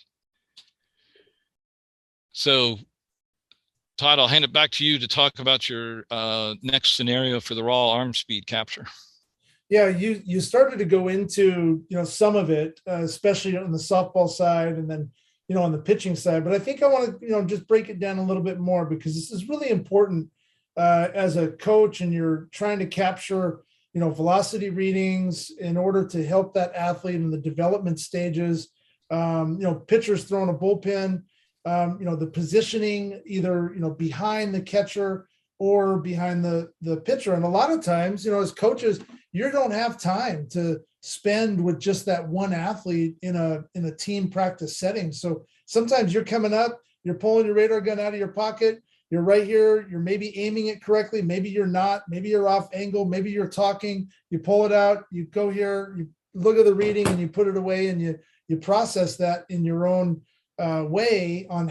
So Todd, I'll hand it back to you to talk about your next scenario for the raw arm speed capture. Yeah, you started to go into some of it, especially on the softball side, and then on the pitching side. But I think I want to just break it down a little bit more, because this is really important as a coach, and you're trying to capture velocity readings in order to help that athlete in the development stages. Pitchers throwing a bullpen, the positioning either behind the catcher or behind the pitcher. And a lot of times, as coaches, you don't have time to spend with just that one athlete in a team practice setting. So sometimes you're coming up, you're pulling your radar gun out of your pocket, you're right here, you're maybe aiming it correctly, maybe you're not, maybe you're off angle, maybe you're talking, you pull it out, you go here, you look at the reading and you put it away, and you process that in your own way on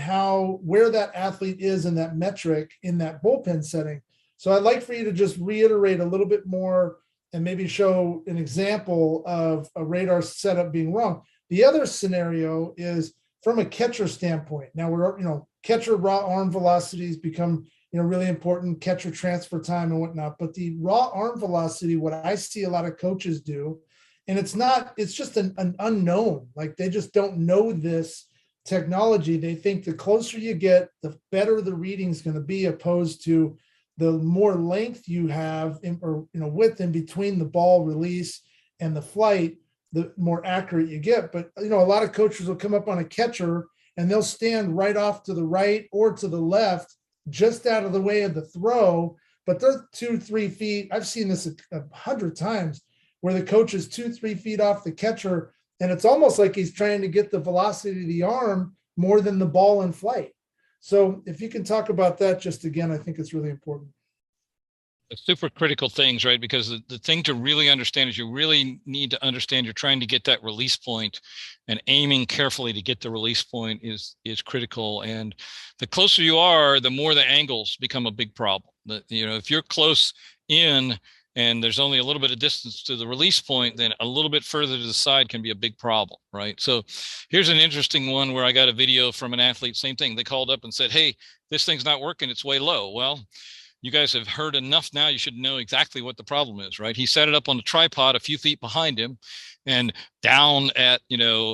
where that athlete is in that metric in that bullpen setting. So I'd like for you to just reiterate a little bit more and maybe show an example of a radar setup being wrong. The other scenario is from a catcher standpoint. Now catcher raw arm velocities become really important, catcher transfer time and whatnot. But the raw arm velocity, what I see a lot of coaches do, and it's just an unknown. Like, they just don't know this technology. They think the closer you get, the better the reading's going to be, opposed to the more length you have width in between the ball release and the flight, the more accurate you get. But a lot of coaches will come up on a catcher and they'll stand right off to the right or to the left, just out of the way of the throw, but they're 2-3 feet. I've seen this 100 times where the coach is 2-3 feet off the catcher, and it's almost like he's trying to get the velocity of the arm more than the ball in flight. So if you can talk about that just again, I think it's really important. Super critical things, right? Because the thing to really understand is you really need to understand you're trying to get that release point, and aiming carefully to get the release point is critical. And the closer you are, the more the angles become a big problem. If you're close in and there's only a little bit of distance to the release point, then a little bit further to the side can be a big problem, right? So here's an interesting one where I got a video from an athlete, same thing. They called up and said, hey, this thing's not working, it's way low. Well, you guys have heard enough now, you should know exactly what the problem is, right? He set it up on a tripod a few feet behind him and down at,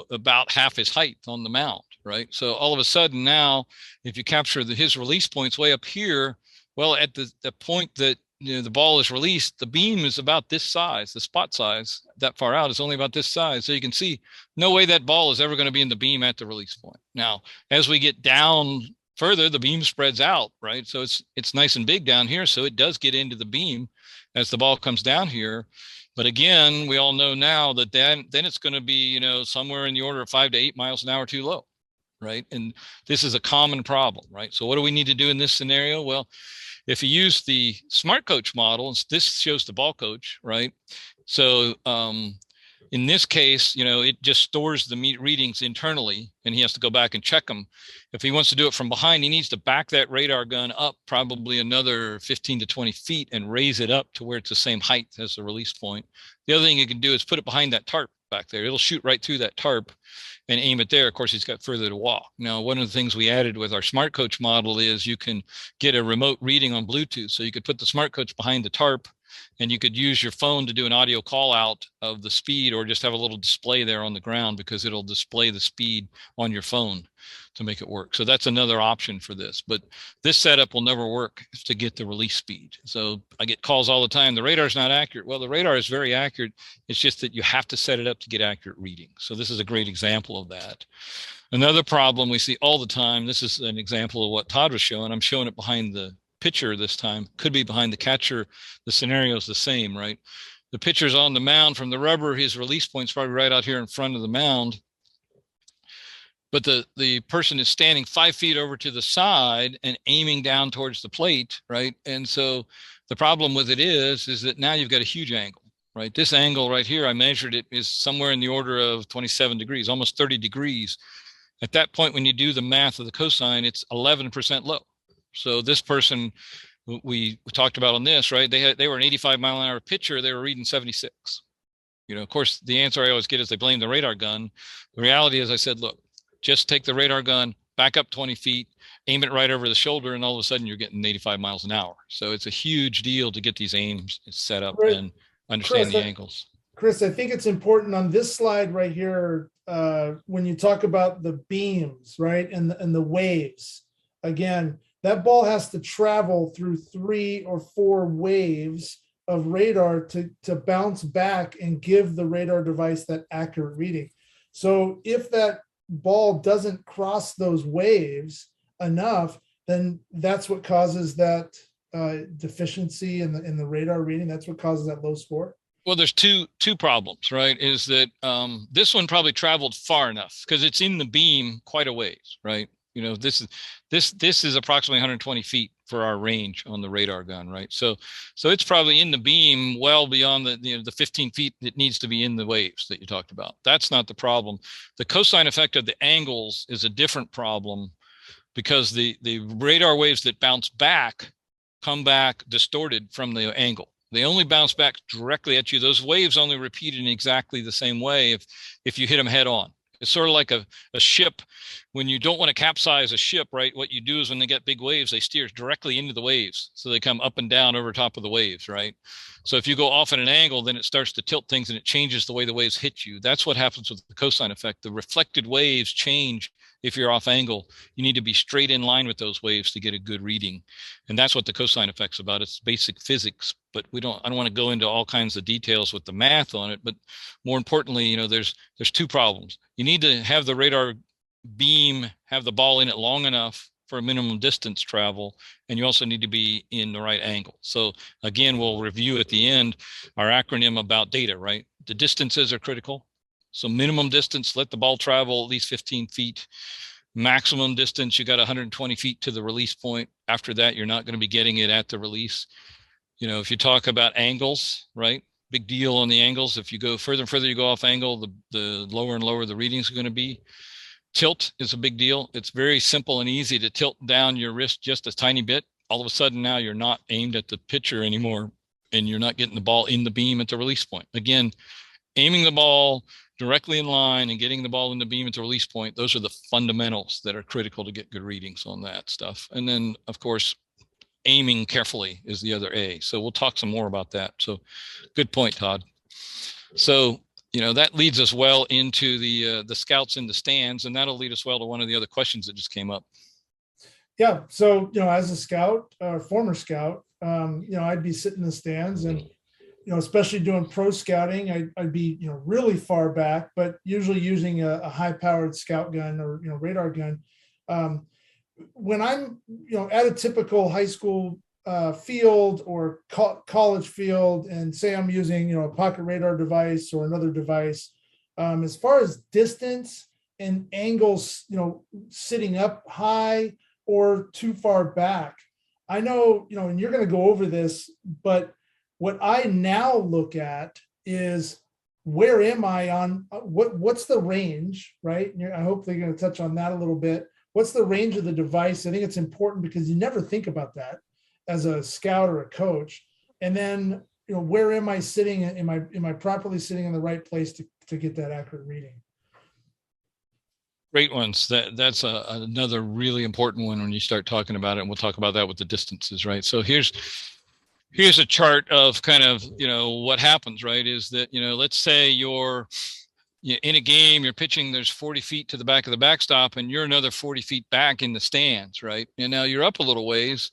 about half his height on the mound, right? So all of a sudden now, if you capture his release points way up here, well, at the point that the ball is released, the beam is about this size, the spot size that far out is only about this size. So you can see no way that ball is ever going to be in the beam at the release point. Now, as we get down further, the beam spreads out, right? So it's nice and big down here. So it does get into the beam as the ball comes down here. But again, we all know now that then it's going to be, somewhere in the order of 5 to 8 miles an hour too low, right? And this is a common problem, right? So what do we need to do in this scenario? Well, if you use the smart coach model, and this shows the ball coach, right? So in this case, it just stores the readings internally, and he has to go back and check them. If he wants to do it from behind, he needs to back that radar gun up probably another 15 to 20 feet and raise it up to where it's the same height as the release point. The other thing you can do is put it behind that tarp back there. It'll shoot right through that tarp and aim it there. Of course, he's got further to walk. Now, one of the things we added with our smart coach model is you can get a remote reading on Bluetooth. So you could put the smart coach behind the tarp, and you could use your phone to do an audio call out of the speed, or just have a little display there on the ground, because it'll display the speed on your phone to make it work. So that's another option for this. But this setup will never work to get the release speed. So I get calls all the time, the radar's not accurate. Well, the radar is very accurate. It's just that you have to set it up to get accurate reading. So this is a great example of that. Another problem we see all the time, this is an example of what Todd was showing. I'm showing it behind the pitcher this time, could be behind the catcher. The scenario is the same, right? The pitcher's on the mound from the rubber. His release point's probably right out here in front of the mound. But the person is standing 5 feet over to the side and aiming down towards the plate, right? And so the problem with it is that now you've got a huge angle, right? This angle right here, I measured it, is somewhere in the order of 27 degrees, almost 30 degrees. At that point, when you do the math of the cosine, it's 11% low. So this person we talked about on this, right? They were an 85 mile an hour pitcher. They were reading 76. Of course, the answer I always get is they blame the radar gun. The reality is, I said, look, just take the radar gun, back up 20 feet, aim it right over the shoulder, and all of a sudden you're getting 85 miles an hour. So it's a huge deal to get these aims set up and understand the angles. Chris, I think it's important on this slide right here, when you talk about the beams, right, and the waves. Again, that ball has to travel through 3 or 4 waves of radar to bounce back and give the radar device that accurate reading. So if that ball doesn't cross those waves enough, then that's what causes that deficiency in the radar reading. That's what causes that low score. Well, there's two problems, right? Is that this one probably traveled far enough because it's in the beam quite a ways, right? You know, this is approximately 120 feet for our range on the radar gun, right? So it's probably in the beam well beyond the 15 feet that needs to be in the waves that you talked about. That's not the problem. The cosine effect of the angles is a different problem because the radar waves that bounce back come back distorted from the angle. They only bounce back directly at you. Those waves only repeat in exactly the same way if you hit them head on. It's sort of like a ship. When you don't want to capsize a ship, right, what you do is when they get big waves, they steer directly into the waves. So they come up and down over top of the waves, right? So if you go off at an angle, then it starts to tilt things and it changes the way the waves hit you. That's what happens with the cosine effect. The reflected waves change if you're off angle. You need to be straight in line with those waves to get a good reading. And that's what the cosine effect's about. It's basic physics, but I don't want to go into all kinds of details with the math on it. But more importantly, you know, there's 2 problems. You need to have the radar beam, have the ball in it long enough for a minimum distance travel, and you also need to be in the right angle. So again, we'll review at the end our acronym about data, right? The distances are critical. So minimum distance, let the ball travel at least 15 feet. Maximum distance, you got 120 feet to the release point. After that, you're not going to be getting it at the release. You know, if you talk about angles, right? Big deal on the angles. If you go further and further you go off angle, the lower and lower the readings are going to be. Tilt is a big deal. It's very simple and easy to tilt down your wrist just a tiny bit. All of a sudden now you're not aimed at the pitcher anymore, and you're not getting the ball in the beam at the release point. Again, aiming the ball directly in line and getting the ball in the beam at the release point, those are the fundamentals that are critical to get good readings on that stuff. And then, of course, aiming carefully is the other A. So we'll talk some more about that. So good point, Todd. So, you know, that leads us well into the scouts in the stands, and that'll lead us well to one of the other questions that just came up. Yeah. So, you know, as a scout or former scout, you know, I'd be sitting in the stands and, you know, especially doing pro scouting, I'd be, you know, really far back, but usually using a high powered scout gun or, you know, radar gun. When I'm, you know, at a typical high school field or college field, and say I'm using, you know, a pocket radar device or another device, as far as distance and angles, you know, sitting up high or too far back, I know, you know, and you're going to go over this, but what I now look at is where am I on what's the range, right? I hope they're going to touch on that a little bit. What's the range of the device? I think it's important because you never think about that as a scout or a coach. And then, you know, where am I sitting? Am I properly sitting in the right place to get that accurate reading? Great ones. That's another really important one when you start talking about it. And we'll talk about that with the distances, right? So here's a chart of kind of, you know, what happens, right? Is that, you know, let's say you're in a game, you're pitching, there's 40 feet to the back of the backstop, and you're another 40 feet back in the stands, right? And now you're up a little ways.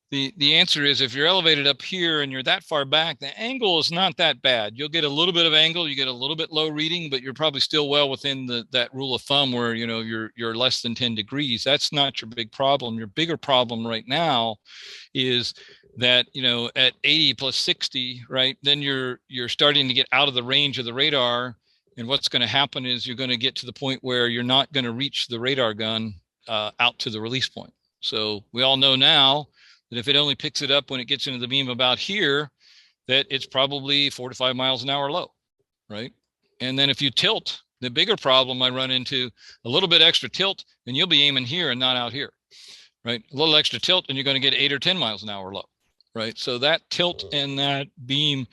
The answer is, if you're elevated up here and you're that far back, the angle is not that bad. You'll get a little bit of angle, you get a little bit low reading, but you're probably still well within that rule of thumb where, you know, you're less than 10 degrees. That's not your big problem. Your bigger problem right now is that, you know, at 80 plus 60, right, then you're starting to get out of the range of the radar. And what's going to happen is you're going to get to the point where you're not going to reach the radar gun out to the release point. So we all know now that if it only picks it up when it gets into the beam about here, that it's probably 4 to 5 miles an hour low, right? And then if you tilt, the bigger problem I run into, a little bit extra tilt, and you'll be aiming here and not out here, right? A little extra tilt, and you're going to get 8 or 10 miles an hour low, right? So that tilt and that beam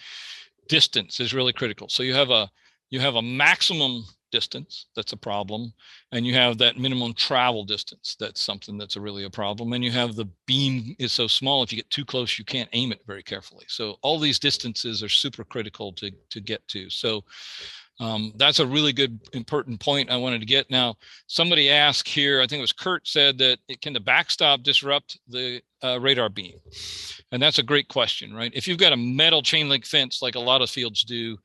distance is really critical. So you have a maximum distance. That's a problem. And you have that minimum travel distance. That's something that's really a problem. And you have the beam is so small, if you get too close, you can't aim it very carefully. So all these distances are super critical to get to. So that's a really good, important point I wanted to get. Now, somebody asked here, I think it was Kurt, said that can the backstop disrupt the radar beam? And that's a great question, right? If you've got a metal chain link fence, like a lot of fields do,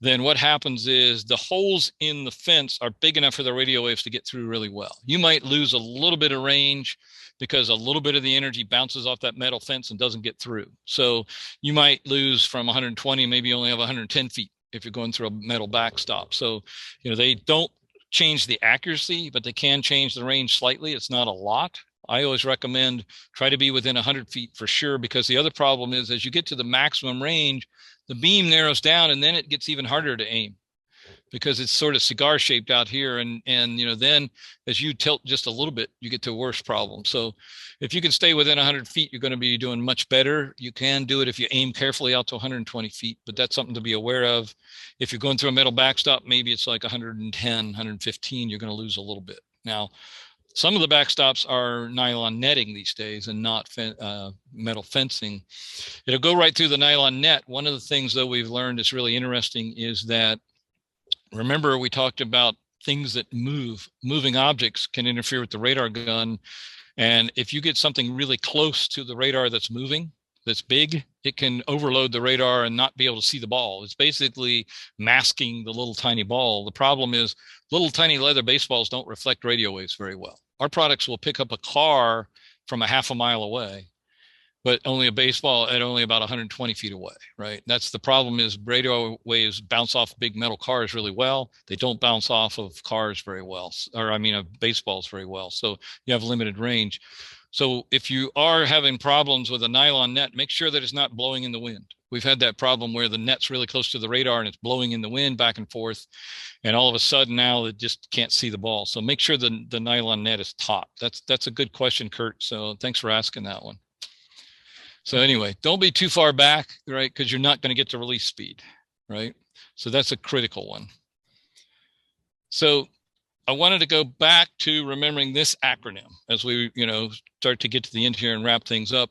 then what happens is the holes in the fence are big enough for the radio waves to get through really well. You might lose a little bit of range because a little bit of the energy bounces off that metal fence and doesn't get through. So you might lose from 120, maybe only have 110 feet if you're going through a metal backstop. So, they don't change the accuracy, but they can change the range slightly. It's not a lot. I always recommend try to be within 100 feet for sure, because the other problem is as you get to the maximum range, the beam narrows down and then it gets even harder to aim because it's sort of cigar shaped out here. And then as you tilt just a little bit, you get to a worse problem. So if you can stay within 100 feet, you're going to be doing much better. You can do it if you aim carefully out to 120 feet, but that's something to be aware of. If you're going through a metal backstop, maybe it's like 110, 115, you're going to lose a little bit. Now, some of the backstops are nylon netting these days and not metal fencing. It'll go right through the nylon net. One of the things, though, we've learned that's really interesting is that, remember, we talked about things that move. Moving objects can interfere with the radar gun. And if you get something really close to the radar that's moving, that's big, it can overload the radar and not be able to see the ball. It's basically masking the little tiny ball. The problem is little tiny leather baseballs don't reflect radio waves very well. Our products will pick up a car from a half a mile away, but only a baseball at only about 120 feet away, right? That's the problem, is radio waves bounce off big metal cars really well. They don't bounce off of cars very well, of baseballs very well. So you have limited range. So if you are having problems with a nylon net, make sure that it's not blowing in the wind. We've had that problem where the net's really close to the radar and it's blowing in the wind back and forth. And all of a sudden now it just can't see the ball. So make sure the nylon net is taut. That's a good question, Kurt. So thanks for asking that one. So anyway, don't be too far back, right? Because you're not going to get to release speed, right? So that's a critical one. So I wanted to go back to remembering this acronym as we, start to get to the end here and wrap things up.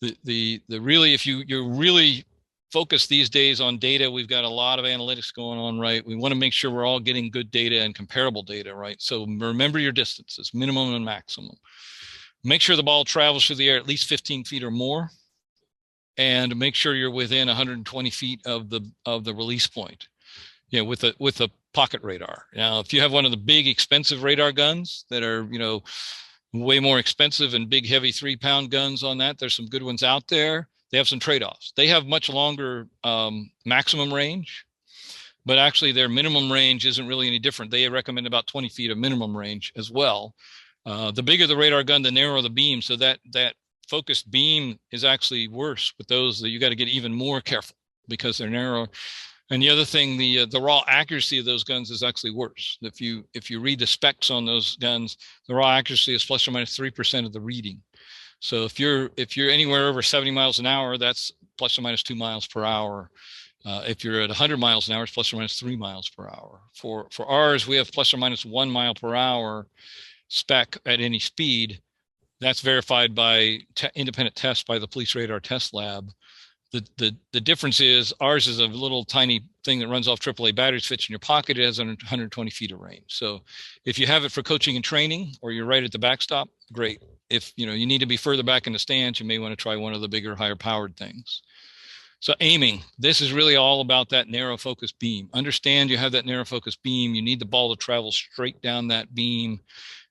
The really, if you're really focused these days on data, we've got a lot of analytics going on, right? We want to make sure we're all getting good data and comparable data, right? So remember your distances, minimum and maximum. Make sure the ball travels through the air at least 15 feet or more, and make sure you're within 120 feet of the release point. With a pocket radar. Now, if you have one of the big expensive radar guns that are, way more expensive and big, heavy 3-pound guns on that, there's some good ones out there. They have some trade-offs. They have much longer maximum range, but actually their minimum range isn't really any different. They recommend about 20 feet of minimum range as well. The bigger the radar gun, the narrower the beam. So that focused beam is actually worse with those that you got to get even more careful because they're narrow. And the other thing, the raw accuracy of those guns is actually worse. If you read the specs on those guns, the raw accuracy is plus or minus 3% of the reading. So if you're anywhere over 70 miles an hour, that's plus or minus 2 miles per hour. If you're at 100 miles an hour, it's plus or minus 3 miles per hour. For ours, we have plus or minus 1 mile per hour spec at any speed. That's verified by independent tests by the Police Radar Test Lab. The difference is ours is a little tiny thing that runs off AAA batteries, fits in your pocket. It has 120 feet of range. So if you have it for coaching and training, or you're right at the backstop, great. If you need to be further back in the stands, you may want to try one of the bigger, higher powered things. So aiming, this is really all about that narrow focus beam. Understand you have that narrow focus beam. You need the ball to travel straight down that beam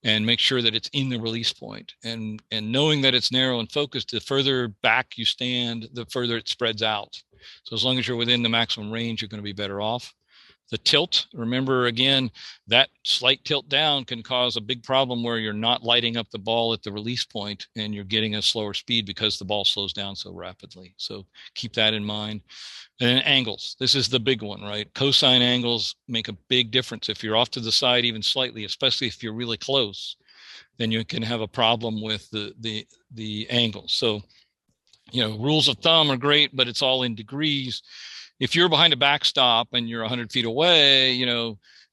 and make sure that it's in the release point. And knowing that it's narrow and focused, the further back you stand, the further it spreads out. So as long as you're within the maximum range, you're going to be better off. The tilt, remember again, that slight tilt down can cause a big problem where you're not lighting up the ball at the release point and you're getting a slower speed because the ball slows down so rapidly. So keep that in mind. And then angles. This is the big one, right? Cosine angles make a big difference. If you're off to the side even slightly, especially if you're really close, then you can have a problem with the angles. So, rules of thumb are great, but it's all in degrees. If you're behind a backstop and you're 100 feet away,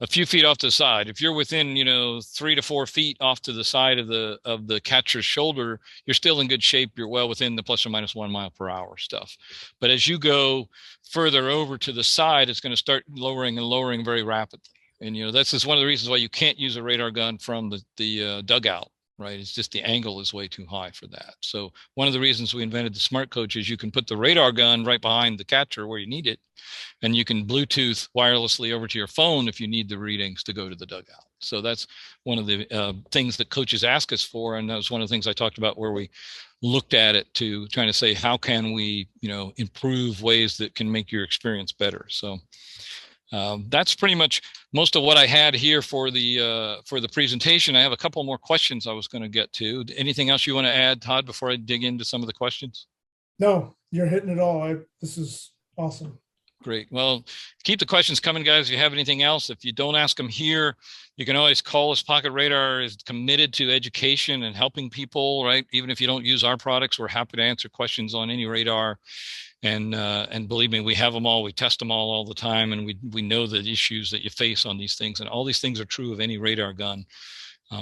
a few feet off to the side. If you're within, 3 to 4 feet off to the side of the catcher's shoulder, you're still in good shape. You're well within the plus or minus 1 mile per hour stuff. But as you go further over to the side, it's going to start lowering and lowering very rapidly. And, this is one of the reasons why you can't use a radar gun from the dugout, right? It's just the angle is way too high for that. So one of the reasons we invented the Smart Coach is you can put the radar gun right behind the catcher where you need it, and you can Bluetooth wirelessly over to your phone if you need the readings to go to the dugout. So that's one of the things that coaches ask us for, and that was one of the things I talked about where we looked at it to trying to say, how can we, improve ways that can make your experience better? So that's pretty much most of what I had here for the presentation. I have a couple more questions I was going to get to. Anything else you want to add, Todd, before I dig into some of the questions? No, you're hitting it all. This is awesome. Great. Well, keep the questions coming, guys. If you have anything else, if you don't ask them here, you can always call us. Pocket Radar is committed to education and helping people, right? Even if you don't use our products, we're happy to answer questions on any radar. And believe me, we have them all. We test them all the time, and we know the issues that you face on these things. And all these things are true of any radar gun.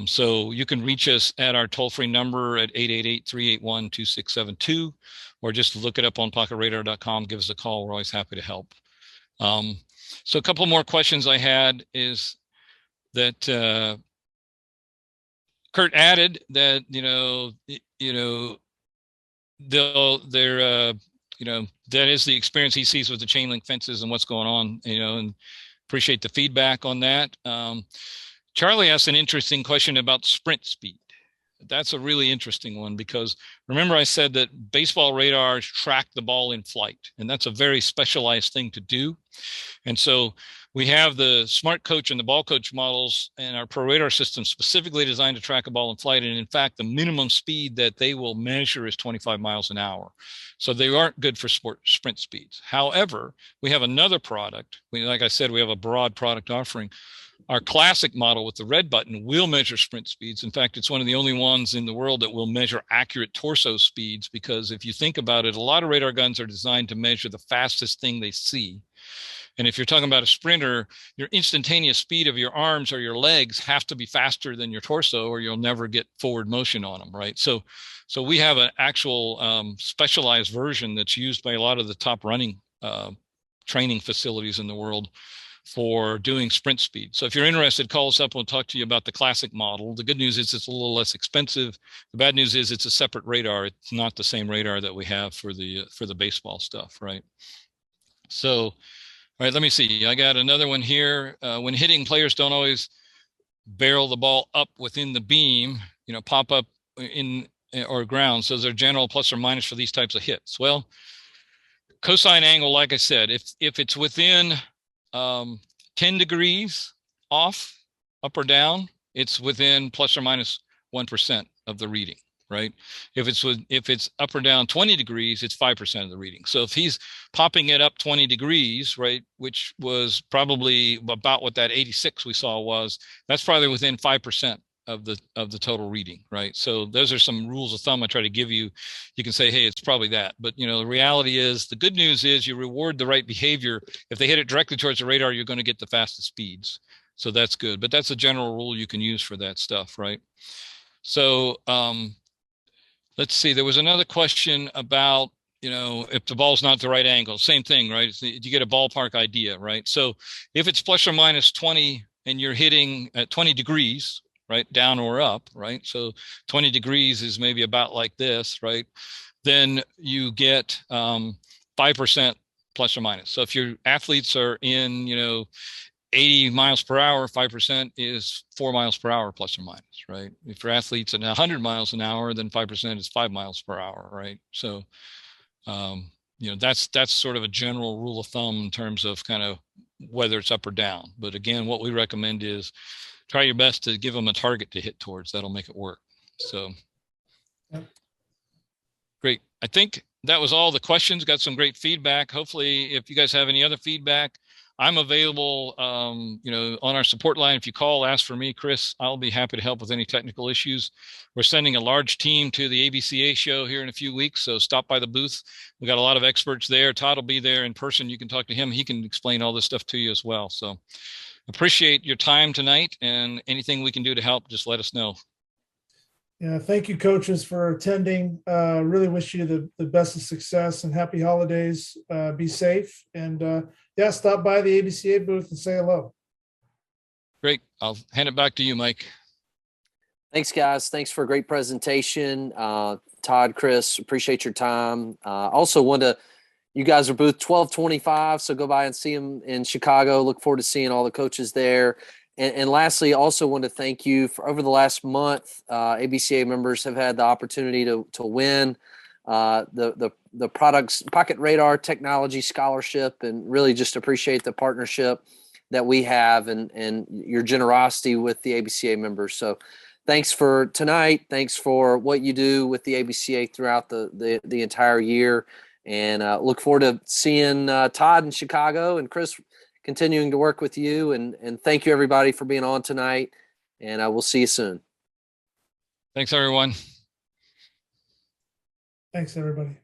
So you can reach us at our toll-free number at 888-381-2672, or just look it up on pocketradar.com. Give us a call. We're always happy to help. So a couple more questions I had is that Kurt added that, that is the experience he sees with the chain link fences and what's going on, and appreciate the feedback on that. Charlie asked an interesting question about sprint speed. That's a really interesting one, because remember I said that baseball radars track the ball in flight, and that's a very specialized thing to do. And so we have the Smart Coach and the Ball Coach models and our Pro Radar system specifically designed to track a ball in flight. And in fact, the minimum speed that they will measure is 25 miles an hour. So they aren't good for sprint speeds. However, we have another product. Like I said, we have a broad product offering. Our classic model with the red button will measure sprint speeds. In fact, it's one of the only ones in the world that will measure accurate torso speeds, because if you think about it, a lot of radar guns are designed to measure the fastest thing they see. And if you're talking about a sprinter, your instantaneous speed of your arms or your legs have to be faster than your torso, or you'll never get forward motion on them, right? So we have an actual specialized version that's used by a lot of the top running training facilities in the world for doing sprint speed. So if you're interested, call us up. We'll talk to you about the classic model. The good news is it's a little less expensive. The bad news is it's a separate radar. It's not the same radar that we have for the baseball stuff, right? So, all right, let me see. I got another one here. When hitting, players don't always barrel the ball up within the beam, pop up in or ground. So is there general plus or minus for these types of hits? Well, cosine angle, like I said, if it's within 10 degrees off, up or down, it's within plus or minus 1% of the reading, right? If it's up or down 20 degrees, it's 5% of the reading. So if he's popping it up 20 degrees, right, which was probably about what that 86 we saw was, that's probably within 5% of the total reading, right? So those are some rules of thumb I try to give you. You can say, hey, it's probably that. But, the reality is, the good news is you reward the right behavior. If they hit it directly towards the radar, you're going to get the fastest speeds. So that's good. But that's a general rule you can use for that stuff, right? So let's see. There was another question about, if the ball's not the right angle. Same thing, right? You get a ballpark idea, right? So if it's plus or minus 20 and you're hitting at 20 degrees, right, down or up, right? So 20 degrees is maybe about like this, right? Then you get 5% plus or minus. So if your athletes are in, 80 miles per hour, 5% is 4 miles per hour plus or minus, right? If your athlete's at 100 miles an hour, then 5% is 5 miles per hour, right? So, that's sort of a general rule of thumb in terms of kind of whether it's up or down. But again, what we recommend is try your best to give them a target to hit towards. That'll make it work. So, Yep. Great. I think that was all the questions. Got some great feedback. Hopefully, if you guys have any other feedback, I'm available, on our support line. If you call, ask for me, Chris, I'll be happy to help with any technical issues. We're sending a large team to the ABCA show here in a few weeks, so stop by the booth. We got a lot of experts there. Todd will be there in person. You can talk to him. He can explain all this stuff to you as well. So appreciate your time tonight, and anything we can do to help, just let us know. Yeah, thank you, coaches, for attending. Really wish you the best of success and happy holidays. Be safe, and yeah, stop by the ABCA booth and say hello. Great. I'll hand it back to you, Mike. Thanks, guys. Thanks for a great presentation. Todd, Chris, appreciate your time. Also want to, you guys are booth 1225, so go by and see them in Chicago. Look forward to seeing all the coaches there. And lastly, also want to thank you for over the last month. ABCA members have had the opportunity to win the products Pocket Radar Technology Scholarship, and really just appreciate the partnership that we have and your generosity with the ABCA members. So thanks for tonight. Thanks for what you do with the ABCA throughout the entire year. And look forward to seeing Todd in Chicago, and Chris continuing to work with you. And thank you, everybody, for being on tonight. And we'll see you soon. Thanks, everyone. Thanks, everybody.